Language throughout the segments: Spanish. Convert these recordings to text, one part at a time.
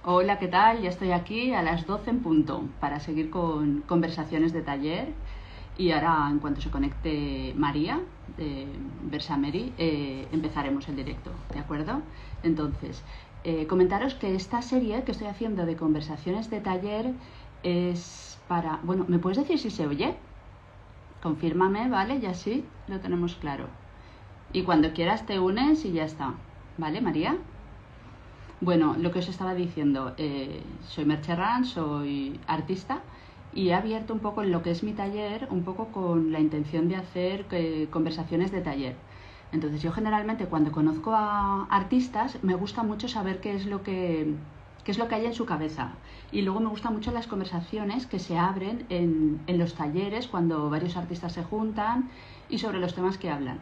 Hola, ¿qué tal? Ya estoy aquí a las 12 en punto para seguir con conversaciones de taller y ahora en cuanto se conecte María de Versameri empezaremos el directo, ¿de acuerdo? Entonces, comentaros que esta serie que estoy haciendo de conversaciones de taller es para... Bueno, ¿me puedes decir si se oye? Confírmame, ¿vale? Y así lo tenemos claro. Y cuando quieras te unes y ya está, ¿vale, María? Bueno, lo que os estaba diciendo, soy Merche Ran, soy artista y he abierto un poco en lo que es mi taller, un poco con la intención de hacer conversaciones de taller. Entonces yo generalmente cuando conozco a artistas me gusta mucho saber qué es lo que hay en su cabeza. Y luego me gustan mucho las conversaciones que se abren en los talleres cuando varios artistas se juntan y sobre los temas que hablan.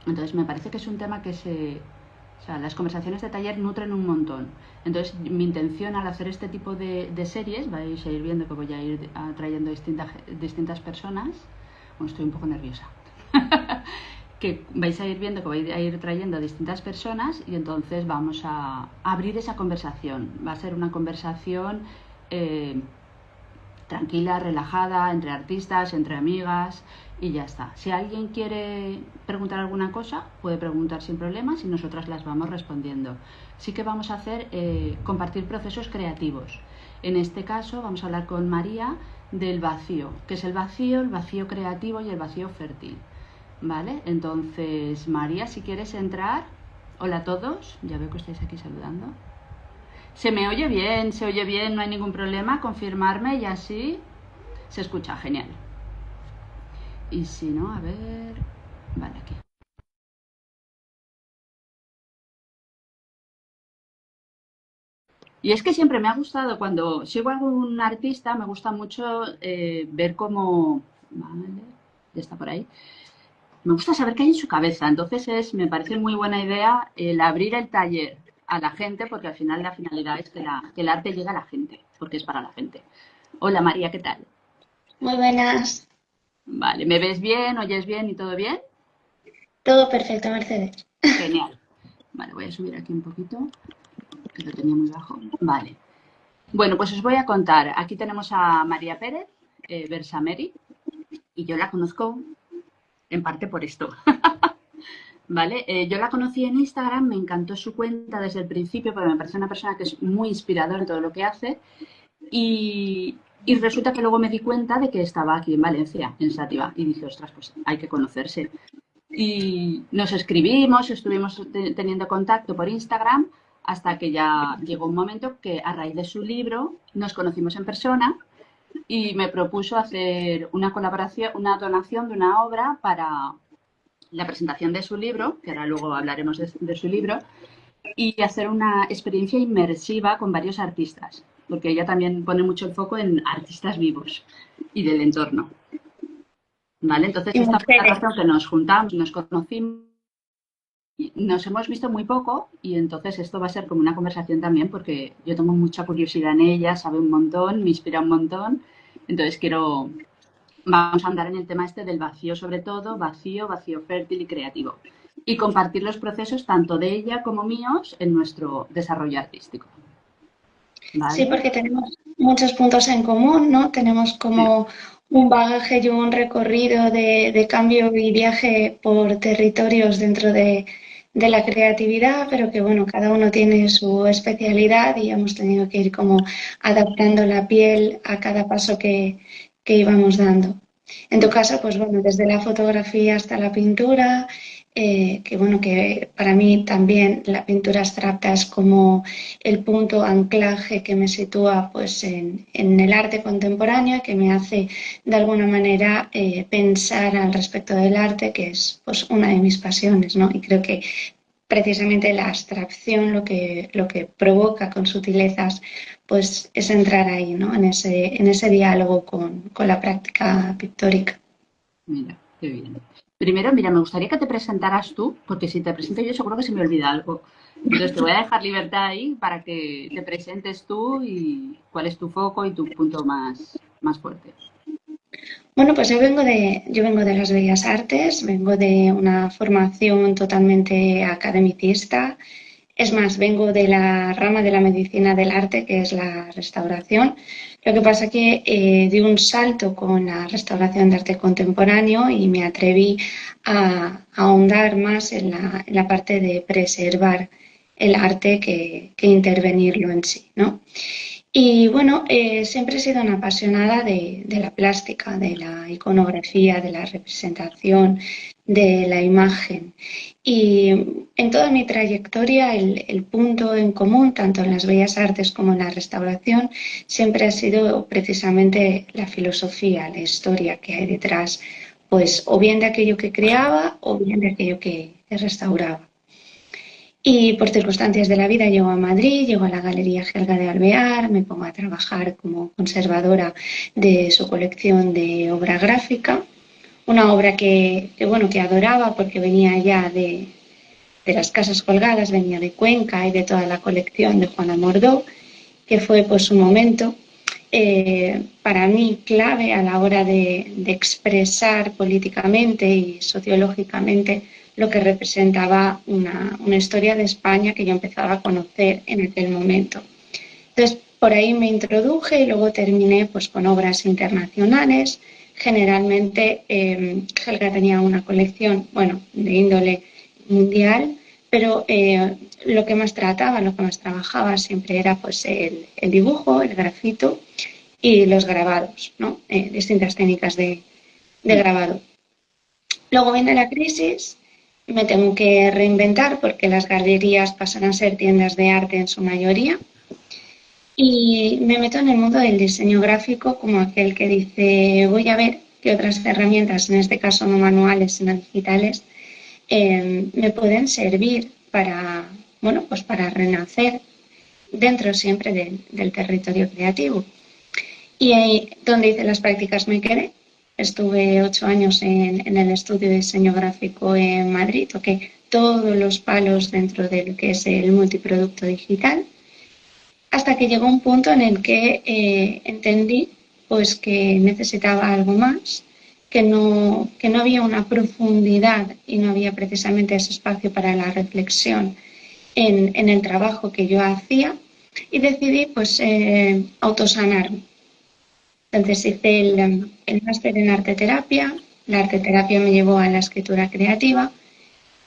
Entonces me parece que es un tema que o sea, las conversaciones de taller nutren un montón. Entonces, mi intención al hacer este tipo de series, vais a ir viendo que voy a ir atrayendo distintas personas. Bueno, estoy un poco nerviosa. Que vais a ir viendo que voy a ir trayendo a distintas personas y entonces vamos a abrir esa conversación. Va a ser una conversación tranquila, relajada, entre artistas, entre amigas y ya está. Si alguien quiere preguntar alguna cosa, puede preguntar sin problemas y nosotras las vamos respondiendo. Sí que vamos a hacer compartir procesos creativos. En este caso vamos a hablar con María del vacío, que es el vacío creativo y el vacío fértil. ¿Vale? Entonces, María, si quieres entrar. Hola a todos, ya veo que estáis aquí saludando. Se oye bien, no hay ningún problema, confirmarme y así se escucha, genial. Y si no, a ver... Vale, aquí. Y es que siempre me ha gustado, cuando sigo a algún artista, me gusta mucho ver cómo... Vale, ya está por ahí. Me gusta saber qué hay en su cabeza, entonces me parece muy buena idea el abrir el taller a la gente, porque al final la finalidad es que el arte llegue a la gente, porque es para la gente. Hola María, ¿qué tal? Muy buenas, Vale, ¿me ves bien, oyes bien y todo bien? todo perfecto, Mercedes. Genial. Vale, voy a subir aquí un poquito, que lo tenía muy bajo. Vale. Bueno, pues os voy a contar. Aquí tenemos a María Pérez, Versameri, y yo la conozco en parte por esto. ¿Vale? Yo la conocí en Instagram, me encantó su cuenta desde el principio, porque me parece una persona que es muy inspiradora en todo lo que hace. Y resulta que luego me di cuenta de que estaba aquí en Valencia, en Sátiva, y dije, ostras, pues hay que conocerse. Y nos escribimos, estuvimos teniendo contacto por Instagram hasta que ya llegó un momento que a raíz de su libro nos conocimos en persona y me propuso hacer una colaboración, una donación de una obra para la presentación de su libro, que ahora luego hablaremos de su libro, y hacer una experiencia inmersiva con varios artistas, porque ella también pone mucho el foco en artistas vivos y del entorno. ¿Vale? Entonces, Y esta fue la Mercedes, razón que nos juntamos, nos conocimos. Nos hemos visto muy poco y entonces esto va a ser como una conversación también porque yo tengo mucha curiosidad en ella, sabe un montón, me inspira un montón. Entonces vamos a andar en el tema este del vacío sobre todo, vacío fértil y creativo. Y compartir los procesos tanto de ella como míos en nuestro desarrollo artístico. sí, ¿Vale? porque tenemos muchos puntos en común, ¿no? Tenemos Sí. como un bagaje y un recorrido de cambio y viaje por territorios dentro de la creatividad, pero que bueno, cada uno tiene su especialidad y hemos tenido que ir como adaptando la piel a cada paso que íbamos dando. En tu caso, pues bueno, desde la fotografía hasta la pintura, que bueno, que para mí también la pintura abstracta es como el punto anclaje que me sitúa pues en el arte contemporáneo y que me hace de alguna manera pensar al respecto del arte, que es pues una de mis pasiones, ¿no? Y creo que precisamente la abstracción lo que provoca con sutilezas pues es entrar ahí, ¿no? En ese diálogo con la práctica pictórica. Mira, qué bien. Primero, mira, me gustaría que te presentaras tú, porque si te presento yo seguro que se me olvida algo. Entonces te voy a dejar libertad ahí para que te presentes tú y cuál es tu foco y tu punto más fuerte. Bueno, pues yo vengo de las bellas artes, vengo de una formación totalmente academicista. Es más, vengo de la rama de la medicina del arte, que es la restauración. Lo que pasa que di un salto con la restauración de arte contemporáneo y me atreví a ahondar más en la parte de preservar el arte que intervenirlo en sí, ¿no? Y bueno, siempre he sido una apasionada de la plástica, de la iconografía, de la representación, de la imagen. Y en toda mi trayectoria, el punto en común, tanto en las bellas artes como en la restauración, siempre ha sido precisamente la filosofía, la historia que hay detrás, pues o bien de aquello que creaba o bien de aquello que restauraba. Y por circunstancias de la vida llego a Madrid, llego a la Galería Gelga de Alvear, me pongo a trabajar como conservadora de su colección de obra gráfica, una obra bueno, que adoraba porque venía ya de las casas colgadas, venía de Cuenca y de toda la colección de Juana Mordó, que fue pues un momento para mí clave a la hora de expresar políticamente y sociológicamente lo que representaba una historia de España que yo empezaba a conocer en aquel momento. Entonces, por ahí me introduje y luego terminé pues, con obras internacionales. Generalmente, Helga tenía una colección, bueno, de índole mundial, pero lo que más trataba, lo que más trabajaba siempre era pues, el dibujo, el grafito y los grabados, ¿no? Distintas técnicas de grabado. Luego viene la crisis, me tengo que reinventar porque las galerías pasan a ser tiendas de arte en su mayoría y me meto en el mundo del diseño gráfico como aquel que dice voy a ver qué otras herramientas, en este caso no manuales sino digitales, me pueden servir para, bueno, pues para renacer dentro siempre del territorio creativo. Y ahí donde hice las prácticas me quedé. Estuve 8 años en el estudio de diseño gráfico en Madrid, toqué todos los palos dentro del que es el multiproducto digital, hasta que llegó un punto en el que entendí pues, que necesitaba algo más, que no había una profundidad y no había precisamente ese espacio para la reflexión en el trabajo que yo hacía y decidí pues, autosanarme. Entonces hice el máster en arte terapia. La arte terapia me llevó a la escritura creativa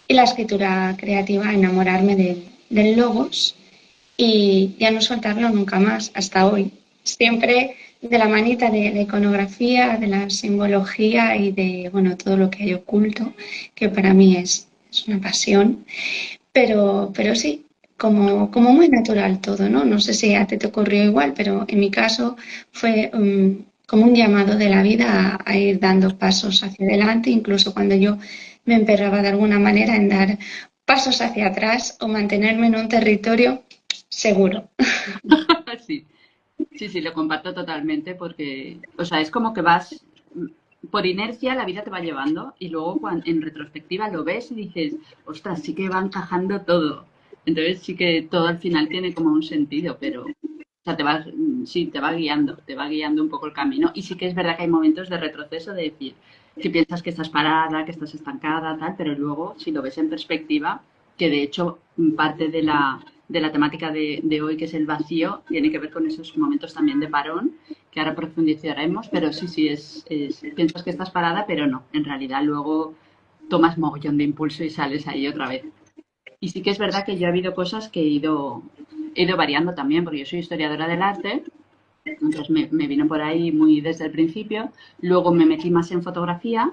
y la escritura creativa a enamorarme del logos y ya no soltarlo nunca más hasta hoy. Siempre de la manita de la iconografía, de la simbología y de bueno, todo lo que hay oculto, que para mí es una pasión. Pero sí, como muy natural todo, ¿no? No sé si a ti te ocurrió igual, pero en mi caso fue como un llamado de la vida a ir dando pasos hacia adelante, incluso cuando yo me emperraba de alguna manera en dar pasos hacia atrás o mantenerme en un territorio seguro. Sí, sí, sí, lo comparto totalmente porque, o sea, es como que vas, por inercia la vida te va llevando y luego en retrospectiva lo ves y dices, ostras, sí que va encajando todo. Entonces sí que todo al final tiene como un sentido, pero, o sea, sí, te va guiando un poco el camino. Y sí que es verdad que hay momentos de retroceso de decir, que piensas que estás parada, que estás estancada, tal, pero luego si lo ves en perspectiva, que de hecho parte de la temática de hoy, que es el vacío, tiene que ver con esos momentos también de parón, que ahora profundizaremos, pero sí, sí, piensas que estás parada, pero no, en realidad luego tomas mogollón de impulso y sales ahí otra vez. Y sí que es verdad que yo ha habido cosas que he ido variando también, porque yo soy historiadora del arte, entonces me vino por ahí muy desde el principio, luego me metí más en fotografía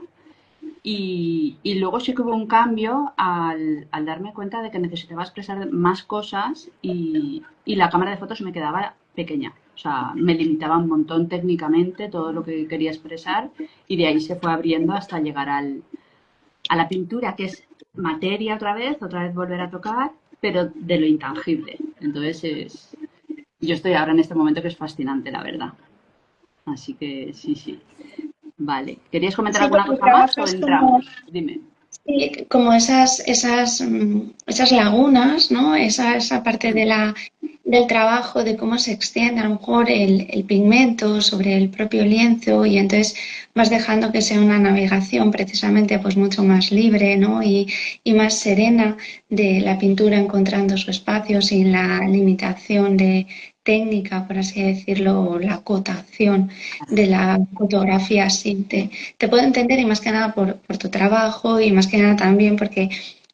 y luego sí que hubo un cambio al darme cuenta de que necesitaba expresar más cosas y la cámara de fotos me quedaba pequeña. O sea, me limitaba un montón técnicamente todo lo que quería expresar y de ahí se fue abriendo hasta llegar a la pintura, que es materia otra vez volver a tocar, pero de lo intangible. Entonces yo estoy ahora en este momento que es fascinante, la verdad. Así que sí, sí. Vale. ¿Querías comentar Sí, alguna porque cosa más o trabajas como, entramos? Dime. sí, como esas lagunas, ¿no? Esa parte del trabajo, de cómo se extiende a lo mejor el pigmento sobre el propio lienzo y entonces vas dejando que sea una navegación precisamente pues mucho más libre, ¿no? Y más serena de la pintura encontrando su espacio sin la limitación de técnica, por así decirlo, o la acotación de la fotografía. Sí, te puedo entender y más que nada por tu trabajo y más que nada también porque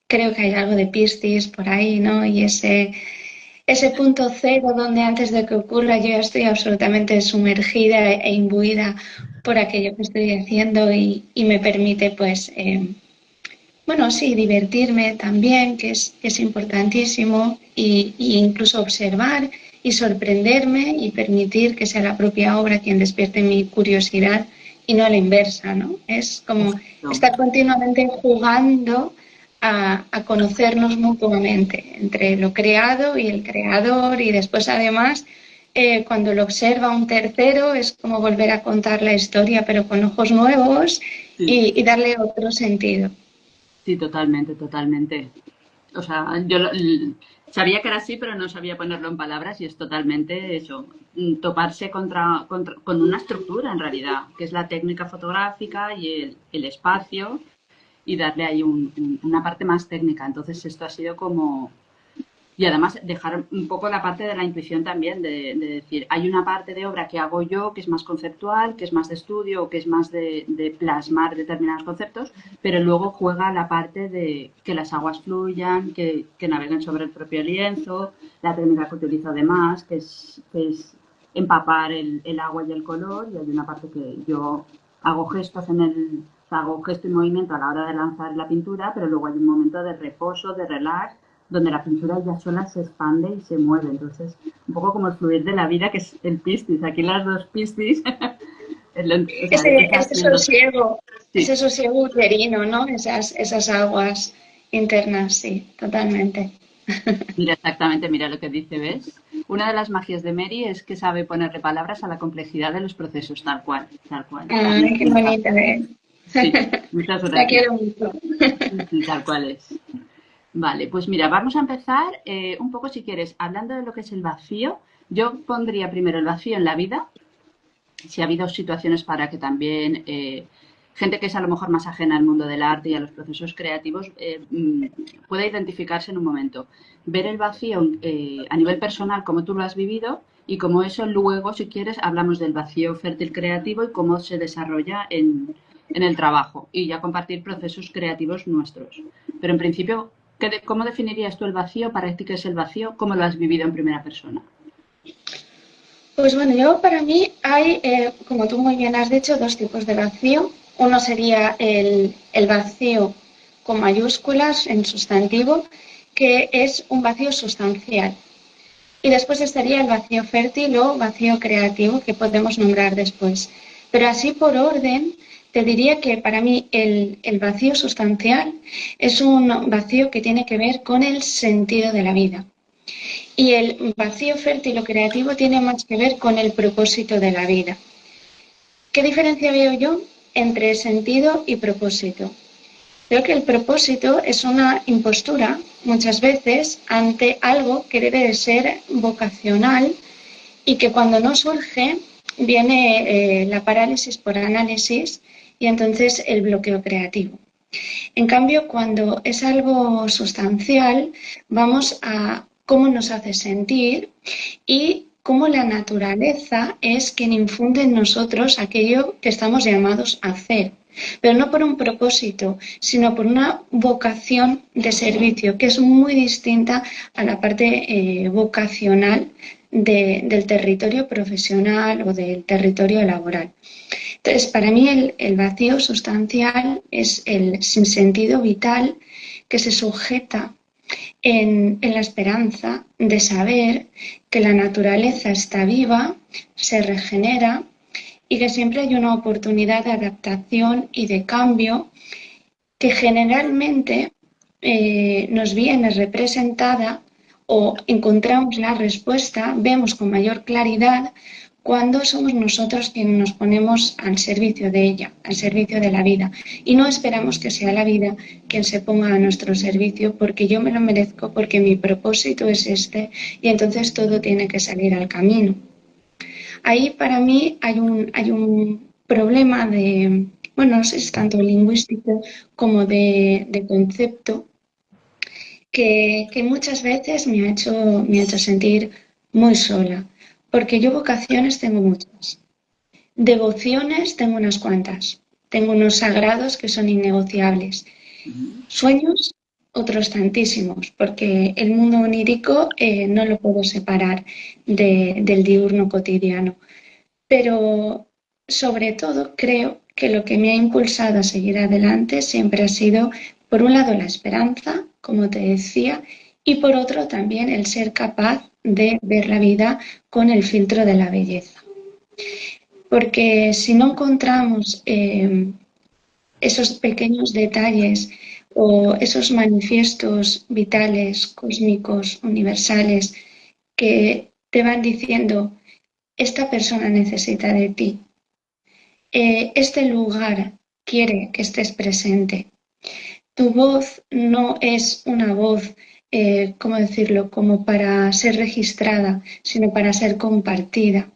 creo que hay algo de Piscis por ahí, ¿no? Y ese punto cero donde antes de que ocurra yo ya estoy absolutamente sumergida e imbuida por aquello que estoy haciendo y me permite pues, bueno, sí, divertirme también, que es importantísimo, y incluso observar y sorprenderme y permitir que sea la propia obra quien despierte mi curiosidad y no a la inversa, ¿no? Es como Exacto. estar continuamente jugando a conocernos mutuamente entre lo creado y el creador y después además cuando lo observa un tercero es como volver a contar la historia pero con ojos nuevos Sí, y darle otro sentido. sí, totalmente, totalmente. O sea, sabía que era así, pero no sabía ponerlo en palabras y es totalmente eso, toparse con una estructura en realidad, que es la técnica fotográfica y el espacio y darle ahí una parte más técnica. Entonces esto ha sido como, y además dejar un poco la parte de la intuición también, de decir, hay una parte de obra que hago yo que es más conceptual, que es más de estudio, que es más de plasmar determinados conceptos, pero luego juega la parte de que las aguas fluyan, que naveguen sobre el propio lienzo, la técnica que utilizo además, que es empapar el agua y el color, y hay una parte que yo hago gestos o sea, hago gesto y movimiento a la hora de lanzar la pintura, pero luego hay un momento de reposo, de relax, donde la pintura ya sola se expande y se mueve. Entonces, un poco como el fluir de la vida, que es el Piscis. Aquí las dos Piscis, o sea, Ese, esas ese siendo... sosiego, Sí, ese sosiego uterino, ¿no? Esas aguas internas, sí, totalmente. mira exactamente, mira lo que dice, ¿ves? Una de las magias de Mary es que sabe ponerle palabras a la complejidad de los procesos, tal cual, tal cual. O sea, Ay, qué me encanta. bonita, ¿eh? Sí, muchas La gracias. quiero mucho. Sí, sí, tal cual es. Vale, pues mira, vamos a empezar un poco, si quieres, hablando de lo que es el vacío. Yo pondría primero el vacío en la vida, si ha habido situaciones para que también gente que es a lo mejor más ajena al mundo del arte y a los procesos creativos pueda identificarse en un momento. Ver el vacío a nivel personal, como tú lo has vivido, y como eso luego, si quieres, hablamos del vacío fértil creativo y cómo se desarrolla en el trabajo y ya compartir procesos creativos nuestros. Pero en principio, ¿cómo definirías tú el vacío? Para ti, ¿qué es el vacío? ¿Cómo lo has vivido en primera persona? Pues bueno, yo para mí hay, como tú muy bien has dicho, dos tipos de vacío. Uno sería el vacío con mayúsculas en sustantivo, que es un vacío sustancial. Y después estaría el vacío fértil o vacío creativo, que podemos nombrar después. Pero así por orden, te diría que para mí el vacío sustancial es un vacío que tiene que ver con el sentido de la vida. Y el vacío fértil o creativo tiene más que ver con el propósito de la vida. ¿Qué diferencia veo yo entre sentido y propósito? Creo que el propósito es una impostura muchas veces ante algo que debe de ser vocacional y que cuando no surge viene la parálisis por análisis y entonces el bloqueo creativo. En cambio, cuando es algo sustancial, vamos a cómo nos hace sentir y cómo la naturaleza es quien infunde en nosotros aquello que estamos llamados a hacer, pero no por un propósito, sino por una vocación de servicio, que es muy distinta a la parte vocacional del territorio profesional o del territorio laboral. Entonces, para mí el vacío sustancial es el sinsentido vital que se sujeta en la esperanza de saber que la naturaleza está viva, se regenera y que siempre hay una oportunidad de adaptación y de cambio que generalmente nos viene representada o encontramos la respuesta, vemos con mayor claridad cuando somos nosotros quienes nos ponemos al servicio de ella, al servicio de la vida. Y no esperamos que sea la vida quien se ponga a nuestro servicio porque yo me lo merezco, porque mi propósito es este y entonces todo tiene que salir al camino. Ahí para mí hay un problema de, bueno, no sé si es tanto lingüístico como de concepto que muchas veces me ha hecho sentir muy sola, porque yo vocaciones tengo muchas, devociones tengo unas cuantas, tengo unos sagrados que son innegociables, sueños otros tantísimos, porque el mundo onírico no lo puedo separar del diurno cotidiano. Pero sobre todo creo que lo que me ha impulsado a seguir adelante siempre ha sido, por un lado, la esperanza, como te decía, y por otro también el ser capaz de ver la vida con el filtro de la belleza. Porque si no encontramos esos pequeños detalles o esos manifiestos vitales, cósmicos, universales, que te van diciendo, esta persona necesita de ti, este lugar quiere que estés presente. Tu voz no es una voz, ¿cómo decirlo?, como para ser registrada, sino para ser compartida.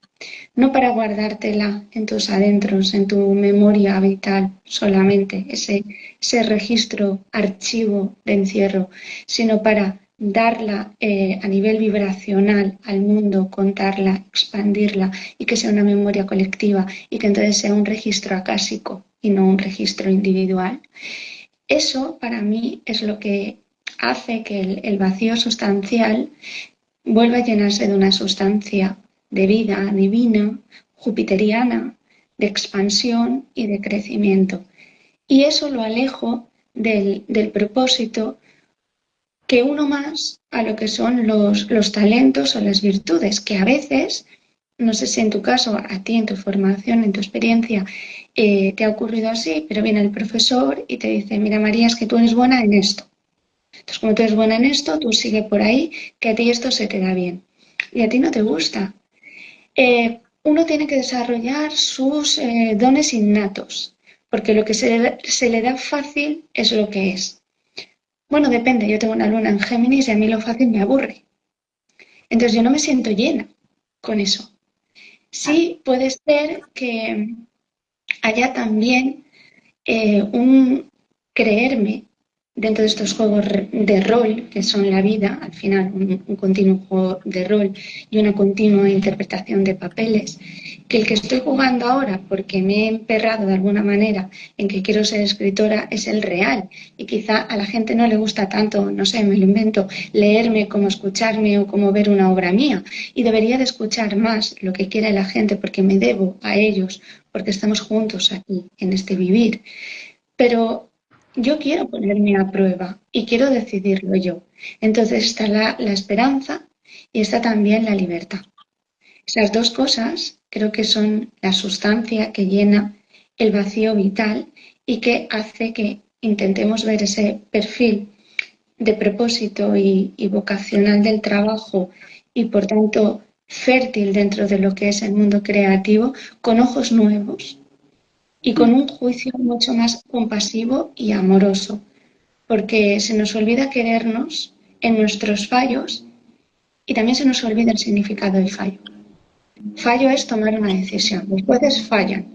No para guardártela en tus adentros, en tu memoria vital solamente, ese registro, archivo de encierro, sino para darla a nivel vibracional al mundo, contarla, expandirla y que sea una memoria colectiva y que entonces sea un registro acásico y no un registro individual. Eso para mí es lo que hace que el vacío sustancial vuelva a llenarse de una sustancia de vida divina, jupiteriana, de expansión y de crecimiento. Y eso lo alejo del propósito que uno más a lo que son los talentos o las virtudes, que a veces, no sé si en tu caso, a ti en tu formación, en tu experiencia, te ha ocurrido así, pero viene el profesor y te dice, mira María, es que tú eres buena en esto. Entonces, como tú eres buena en esto, tú sigue por ahí, que a ti esto se te da bien. Y a ti no te gusta. Uno tiene que desarrollar sus dones innatos, porque lo que se le da fácil es lo que es. Bueno, depende, yo tengo una luna en Géminis y a mí lo fácil me aburre. Entonces yo no me siento llena con eso. Sí puede ser que haya también un creerme dentro de estos juegos de rol que son la vida, al final un continuo juego de rol y una continua interpretación de papeles, que el que estoy jugando ahora porque me he emperrado de alguna manera en que quiero ser escritora es el real y quizá a la gente no le gusta tanto, no sé, me lo invento, leerme como escucharme o como ver una obra mía y debería de escuchar más lo que quiere la gente porque me debo a ellos, porque estamos juntos aquí en este vivir. Pero yo quiero ponerme a prueba y quiero decidirlo yo. Entonces está la esperanza y está también la libertad. Esas dos cosas creo que son la sustancia que llena el vacío vital y que hace que intentemos ver ese perfil de propósito y vocacional del trabajo y por tanto fértil dentro de lo que es el mundo creativo con ojos nuevos y con un juicio mucho más compasivo y amoroso, porque se nos olvida querernos en nuestros fallos y también se nos olvida el significado del fallo. Fallo es tomar una decisión. Los jueces fallan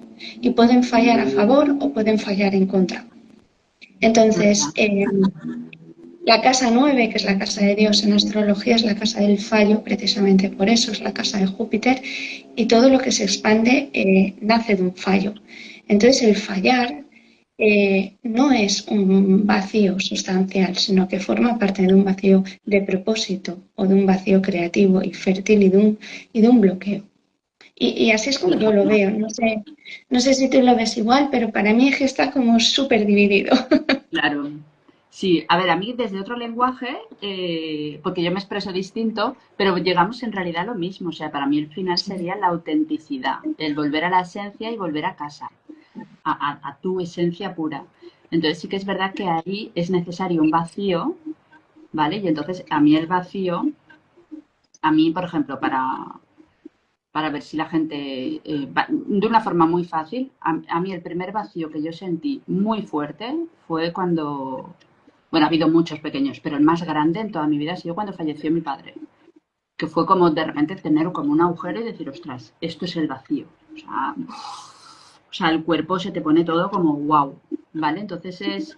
y pueden fallar a favor o pueden fallar en contra. Entonces, la casa 9, que es la casa de Dios en astrología, es la casa del fallo, precisamente por eso es la casa de Júpiter, y todo lo que se expande nace de un fallo. Entonces, el fallar no es un vacío sustancial, sino que forma parte de un vacío de propósito o de un vacío creativo y fértil y de un bloqueo. Y así es como yo lo veo. No sé si tú lo ves igual, pero para mí es que está como súper dividido. Claro. Sí, a ver, a mí desde otro lenguaje, porque yo me expreso distinto, pero llegamos en realidad a lo mismo. O sea, para mí el final sería la autenticidad, el volver a la esencia y volver a casa, a tu esencia pura. Entonces sí que es verdad que ahí es necesario un vacío, ¿vale? Y entonces a mí el vacío, a mí, por ejemplo, para ver si la gente, de una forma muy fácil. A mí el primer vacío que yo sentí muy fuerte fue cuando, bueno, ha habido muchos pequeños, pero el más grande en toda mi vida ha sido cuando falleció mi padre, que fue como de repente tener como un agujero y decir, ostras, esto es el vacío. O sea, el cuerpo se te pone todo como wow, ¿vale? Entonces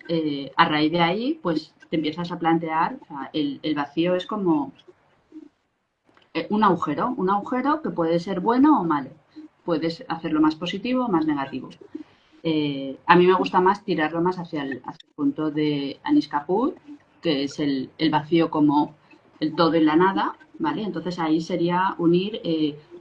a raíz de ahí, pues te empiezas a plantear, o sea, el vacío es como un agujero que puede ser bueno o malo. Puedes hacerlo más positivo o más negativo. A mí me gusta más tirarlo más hacia el punto de Anish Kapoor, que es el vacío como el todo y la nada, ¿vale? Entonces ahí sería unir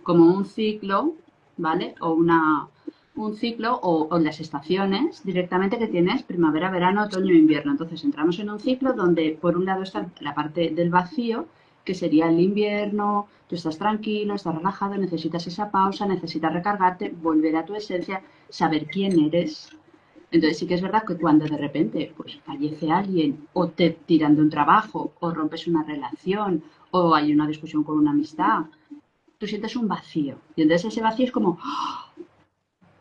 como un ciclo, ¿vale? Un ciclo o las estaciones directamente que tienes primavera, verano, otoño e invierno. Entonces entramos en un ciclo donde por un lado está la parte del vacío, que sería el invierno, tú estás tranquilo, estás relajado, necesitas esa pausa, necesitas recargarte, volver a tu esencia, saber quién eres. Entonces sí que es verdad que cuando de repente pues fallece alguien o te tiran de un trabajo o rompes una relación o hay una discusión con una amistad, tú sientes un vacío. Y entonces ese vacío es como,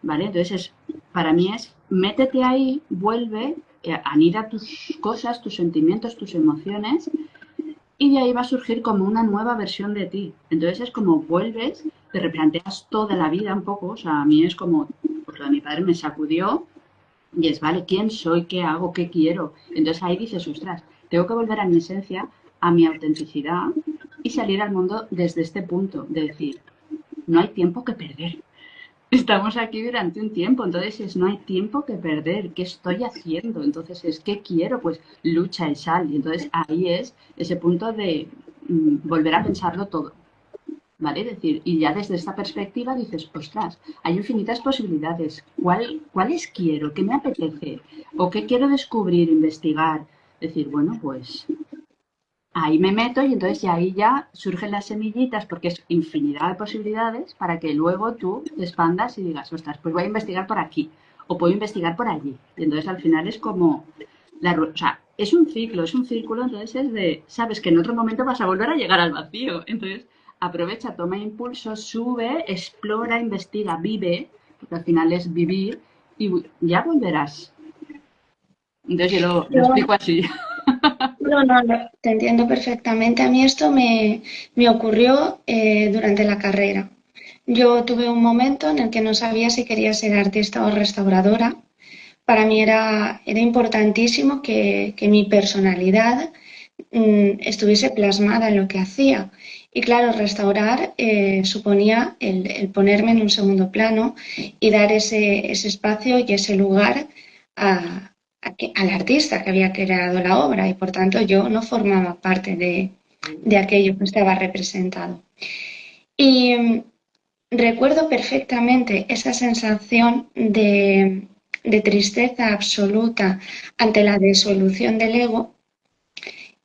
¿vale? Entonces para mí es, métete ahí, vuelve, anida tus cosas, tus sentimientos, tus emociones y de ahí va a surgir como una nueva versión de ti. Entonces es como vuelves, te replanteas toda la vida un poco, o sea, a mí es como, pues lo de mi padre me sacudió y es, vale, ¿quién soy? ¿Qué hago? ¿Qué quiero? Entonces ahí dices, ostras, tengo que volver a mi esencia, a mi autenticidad y salir al mundo desde este punto, de decir, no hay tiempo que perder. Estamos aquí durante un tiempo, entonces no hay tiempo que perder. ¿Qué estoy haciendo? Entonces ¿qué quiero? Pues lucha y sal. Y entonces ahí es ese punto de volver a pensarlo todo, ¿vale? Es decir, y ya desde esta perspectiva dices, ostras, hay infinitas posibilidades. ¿Cuáles quiero? ¿Qué me apetece? ¿O qué quiero descubrir, investigar? Decir, bueno, pues ahí me meto y entonces ya ahí ya surgen las semillitas porque es infinidad de posibilidades para que luego tú te expandas y digas, ostras, pues voy a investigar por aquí o puedo investigar por allí. Y entonces al final es como, o sea, es un ciclo, es un círculo, entonces es de, sabes que en otro momento vas a volver a llegar al vacío. Entonces aprovecha, toma impulso, sube, explora, investiga, vive, porque al final es vivir y ya volverás. Entonces yo lo explico así. No, no, no, te entiendo perfectamente. A mí esto me ocurrió durante la carrera. Yo tuve un momento en el que no sabía si quería ser artista o restauradora. Para mí era importantísimo que mi personalidad estuviese plasmada en lo que hacía. Y claro, restaurar suponía el ponerme en un segundo plano y dar ese espacio y ese lugar al artista que había creado la obra y por tanto yo no formaba parte de aquello que estaba representado. Y recuerdo perfectamente esa sensación de tristeza absoluta ante la disolución del ego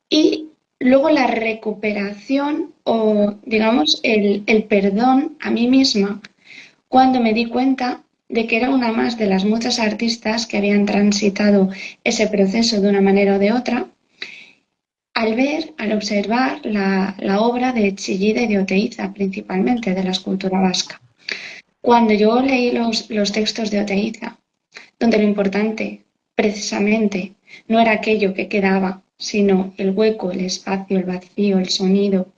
y luego la recuperación o, digamos, el perdón a mí misma cuando me di cuenta de que era una más de las muchas artistas que habían transitado ese proceso de una manera o de otra, al observar la obra de Chillida y de Oteiza, principalmente de la escultura vasca. Cuando yo leí los textos de Oteiza, donde lo importante, precisamente, no era aquello que quedaba, sino el hueco, el espacio, el vacío, el sonido,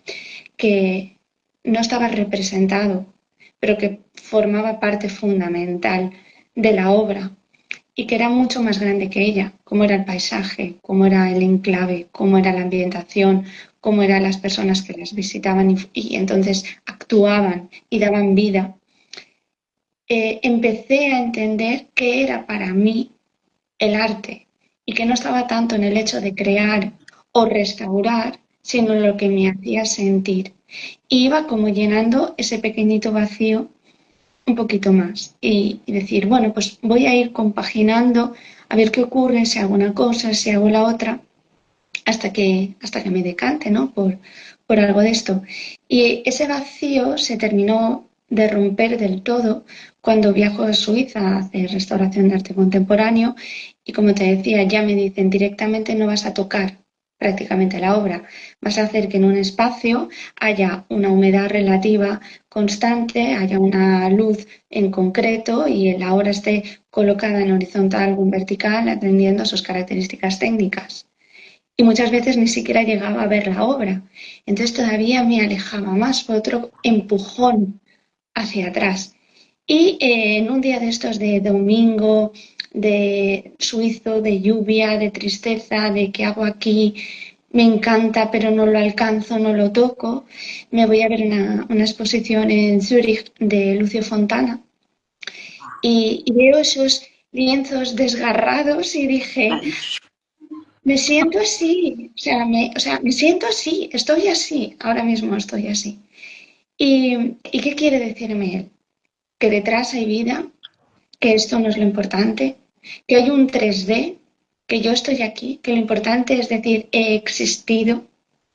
que no estaba representado, pero que formaba parte fundamental de la obra y que era mucho más grande que ella, como era el paisaje, como era el enclave, cómo era la ambientación, cómo eran las personas que las visitaban y entonces actuaban y daban vida. Empecé a entender qué era para mí el arte y que no estaba tanto en el hecho de crear o restaurar, sino en lo que me hacía sentir. Y iba como llenando ese pequeñito vacío un poquito más y decir, bueno, pues voy a ir compaginando a ver qué ocurre, si hago una cosa, si hago la otra, hasta que me decante, ¿no? Por algo de esto. Y ese vacío se terminó de romper del todo cuando viajo a Suiza a hacer restauración de arte contemporáneo y como te decía, ya me dicen directamente no vas a tocar prácticamente la obra. Vas a hacer que en un espacio haya una humedad relativa constante, haya una luz en concreto y la obra esté colocada en horizontal o en vertical, atendiendo a sus características técnicas. Y muchas veces ni siquiera llegaba a ver la obra. Entonces todavía me alejaba más, fue otro empujón hacia atrás. Y en un día de estos de domingo, de suizo, de lluvia, de tristeza, de qué hago aquí, me encanta, pero no lo alcanzo, no lo toco, me voy a ver una exposición en Zúrich de Lucio Fontana y veo esos lienzos desgarrados y dije, Ay, me siento así, me siento así, estoy así, ahora mismo estoy así. ¿Y qué quiere decirme él? Que detrás hay vida, que esto no es lo importante, que hay un 3D, que yo estoy aquí, que lo importante es decir, he existido,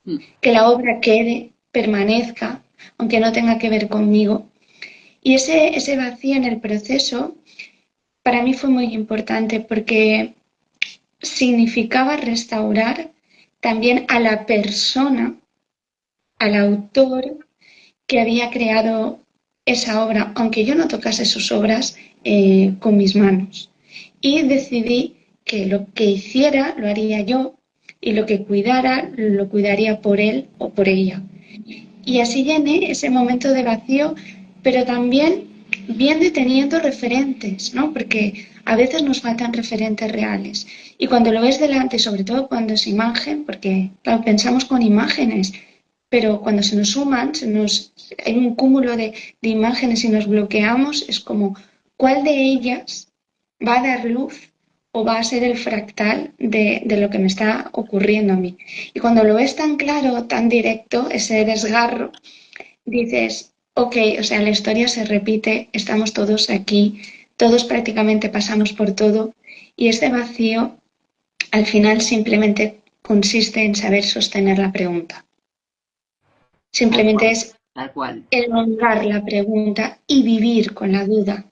mm, que la obra quede, permanezca, aunque no tenga que ver conmigo. Y ese vacío en el proceso para mí fue muy importante porque significaba restaurar también a la persona, al autor que había creado esa obra, aunque yo no tocase sus obras con mis manos. Y decidí que lo que hiciera lo haría yo y lo que cuidara lo cuidaría por él o por ella. Y así llené ese momento de vacío, pero también bien deteniendo referentes, ¿no? Porque a veces nos faltan referentes reales. Y cuando lo ves delante, sobre todo cuando es imagen, porque claro, pensamos con imágenes, pero cuando se nos suman, hay un cúmulo de imágenes y nos bloqueamos, es como, ¿cuál de ellas va a dar luz o va a ser el fractal de lo que me está ocurriendo a mí? Y cuando lo ves tan claro, tan directo, ese desgarro, dices, ok, o sea, la historia se repite, estamos todos aquí, todos prácticamente pasamos por todo y este vacío al final simplemente consiste en saber sostener la pregunta. tal Simplemente cual, es tal cual. elongar la pregunta y vivir con la duda.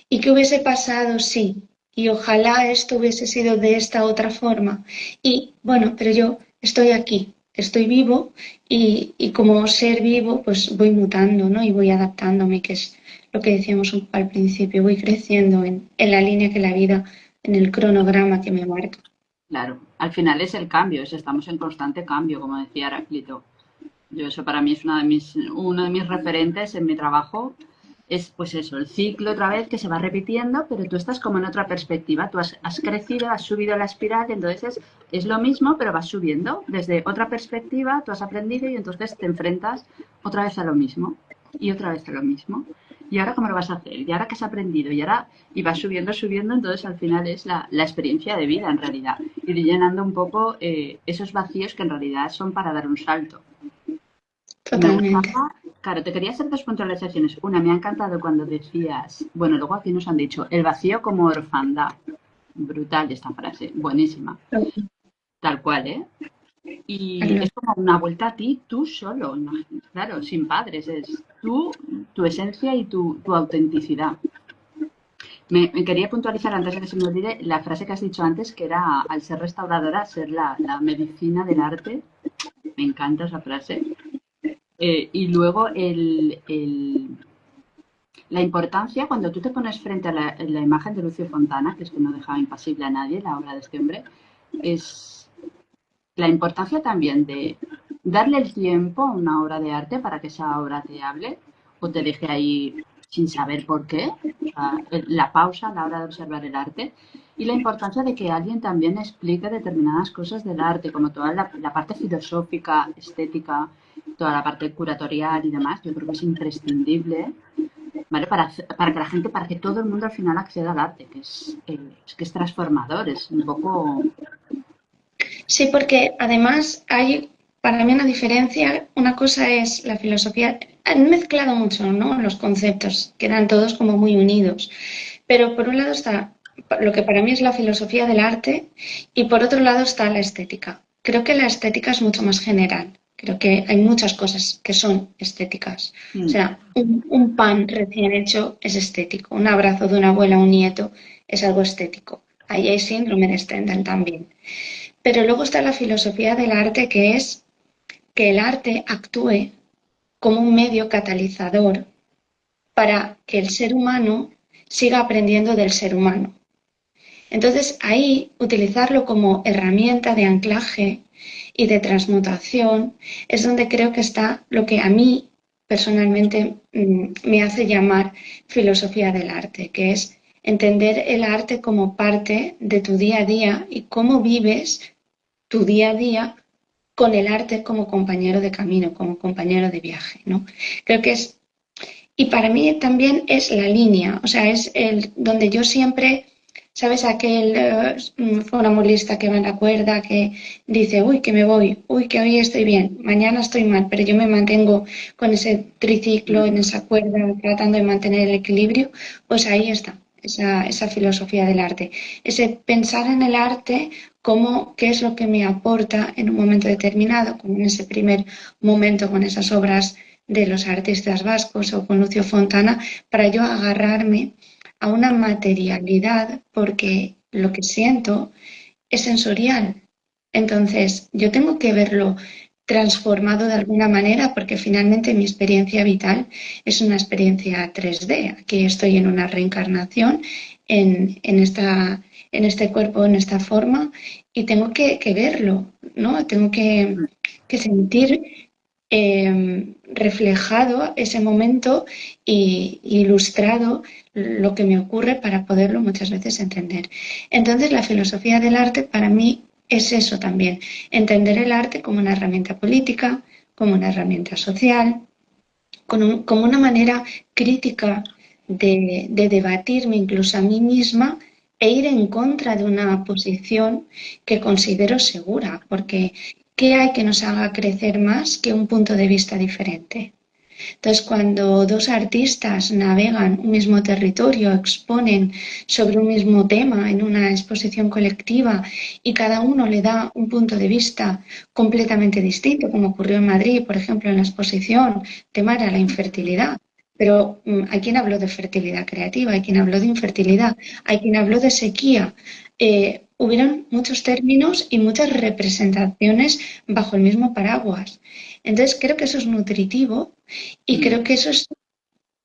¿Y qué hubiese pasado si? Y ojalá esto hubiese sido de esta otra forma. Y bueno, pero yo estoy aquí, estoy vivo y como ser vivo pues voy mutando, ¿no? Y voy adaptándome, que es lo que decíamos un poco al principio, voy creciendo en la línea que la vida, en el cronograma que me marca. Claro, al final es el cambio, estamos en constante cambio, como decía Heráclito. Yo eso para mí es uno de mis referentes en mi trabajo. Es pues eso, el ciclo otra vez que se va repitiendo, pero tú estás como en otra perspectiva. Tú has crecido, has subido la espiral, y entonces es lo mismo, pero vas subiendo desde otra perspectiva, tú has aprendido y entonces te enfrentas otra vez a lo mismo y otra vez a lo mismo. ¿Y ahora cómo lo vas a hacer? ¿Y ahora qué has aprendido? Y vas subiendo, subiendo, entonces al final es la experiencia de vida en realidad. Ir llenando un poco esos vacíos que en realidad son para dar un salto. Y me Totalmente. gustaba, claro, te quería hacer dos puntualizaciones. Una, me ha encantado cuando decías, bueno, luego aquí nos han dicho, el vacío como orfandad. Brutal esta frase, buenísima. Tal cual, ¿eh? Y es como una vuelta a ti, tú solo, claro, sin padres, es tú, tu esencia y tu autenticidad. Me quería puntualizar antes de que se me olvide la frase que has dicho antes, que era al ser restauradora, ser la medicina del arte. Me encanta esa frase. Y luego la importancia, cuando tú te pones frente a la imagen de Lucio Fontana, que es que no dejaba impasible a nadie la obra de este hombre, es la importancia también de darle el tiempo a una obra de arte para que esa obra te hable o te deje ahí sin saber por qué, o sea, la pausa a la hora de observar el arte y la importancia de que alguien también explique determinadas cosas del arte, como toda la parte filosófica, estética, toda la parte curatorial y demás, yo creo que es imprescindible, ¿vale? Para que la gente, para que todo el mundo al final acceda al arte, que es transformador, es un poco... Sí, porque además hay para mí una diferencia. Una cosa es la filosofía. Han mezclado mucho, ¿no? Los conceptos, quedan todos como muy unidos. Pero por un lado está lo que para mí es la filosofía del arte y por otro lado está la estética. Creo que la estética es mucho más general. Creo que hay muchas cosas que son estéticas. O Mm, sea, un pan recién hecho es estético. Un abrazo de una abuela a un nieto es algo estético. Ahí hay síndrome de Stendhal también. Pero luego está la filosofía del arte, que es que el arte actúe como un medio catalizador para que el ser humano siga aprendiendo del ser humano. Entonces, ahí utilizarlo como herramienta de anclaje y de transmutación es donde creo que está lo que a mí personalmente me hace llamar filosofía del arte, que es entender el arte como parte de tu día a día y cómo vives tu día a día con el arte como compañero de camino, como compañero de viaje, ¿no? Creo que es, y para mí también es la línea, o sea, es el donde yo siempre, ¿sabes? Aquel funambulista que va en la cuerda, que dice, uy, que me voy, uy, que hoy estoy bien, mañana estoy mal, pero yo me mantengo con ese triciclo, en esa cuerda, tratando de mantener el equilibrio, pues ahí está. Esa filosofía del arte, ese pensar en el arte como qué es lo que me aporta en un momento determinado, como en ese primer momento con esas obras de los artistas vascos o con Lucio Fontana, para yo agarrarme a una materialidad porque lo que siento es sensorial. Entonces, yo tengo que verlo transformado de alguna manera porque finalmente mi experiencia vital es una experiencia 3D. Aquí estoy en una reencarnación en este cuerpo, en esta forma y tengo que verlo, ¿no? Tengo que sentir reflejado ese momento y ilustrado lo que me ocurre para poderlo muchas veces entender. Entonces, la filosofía del arte para mí es eso también, entender el arte como una herramienta política, como una herramienta social, como una manera crítica de debatirme incluso a mí misma e ir en contra de una posición que considero segura, porque ¿qué hay que nos haga crecer más que un punto de vista diferente? Entonces, cuando dos artistas navegan un mismo territorio, exponen sobre un mismo tema en una exposición colectiva y cada uno le da un punto de vista completamente distinto, como ocurrió en Madrid, por ejemplo, en la exposición, tema era la infertilidad. Pero hay quien habló de fertilidad creativa, hay quien habló de infertilidad, hay quien habló de sequía. Hubieron muchos términos y muchas representaciones bajo el mismo paraguas. Entonces, creo que eso es nutritivo y creo que eso es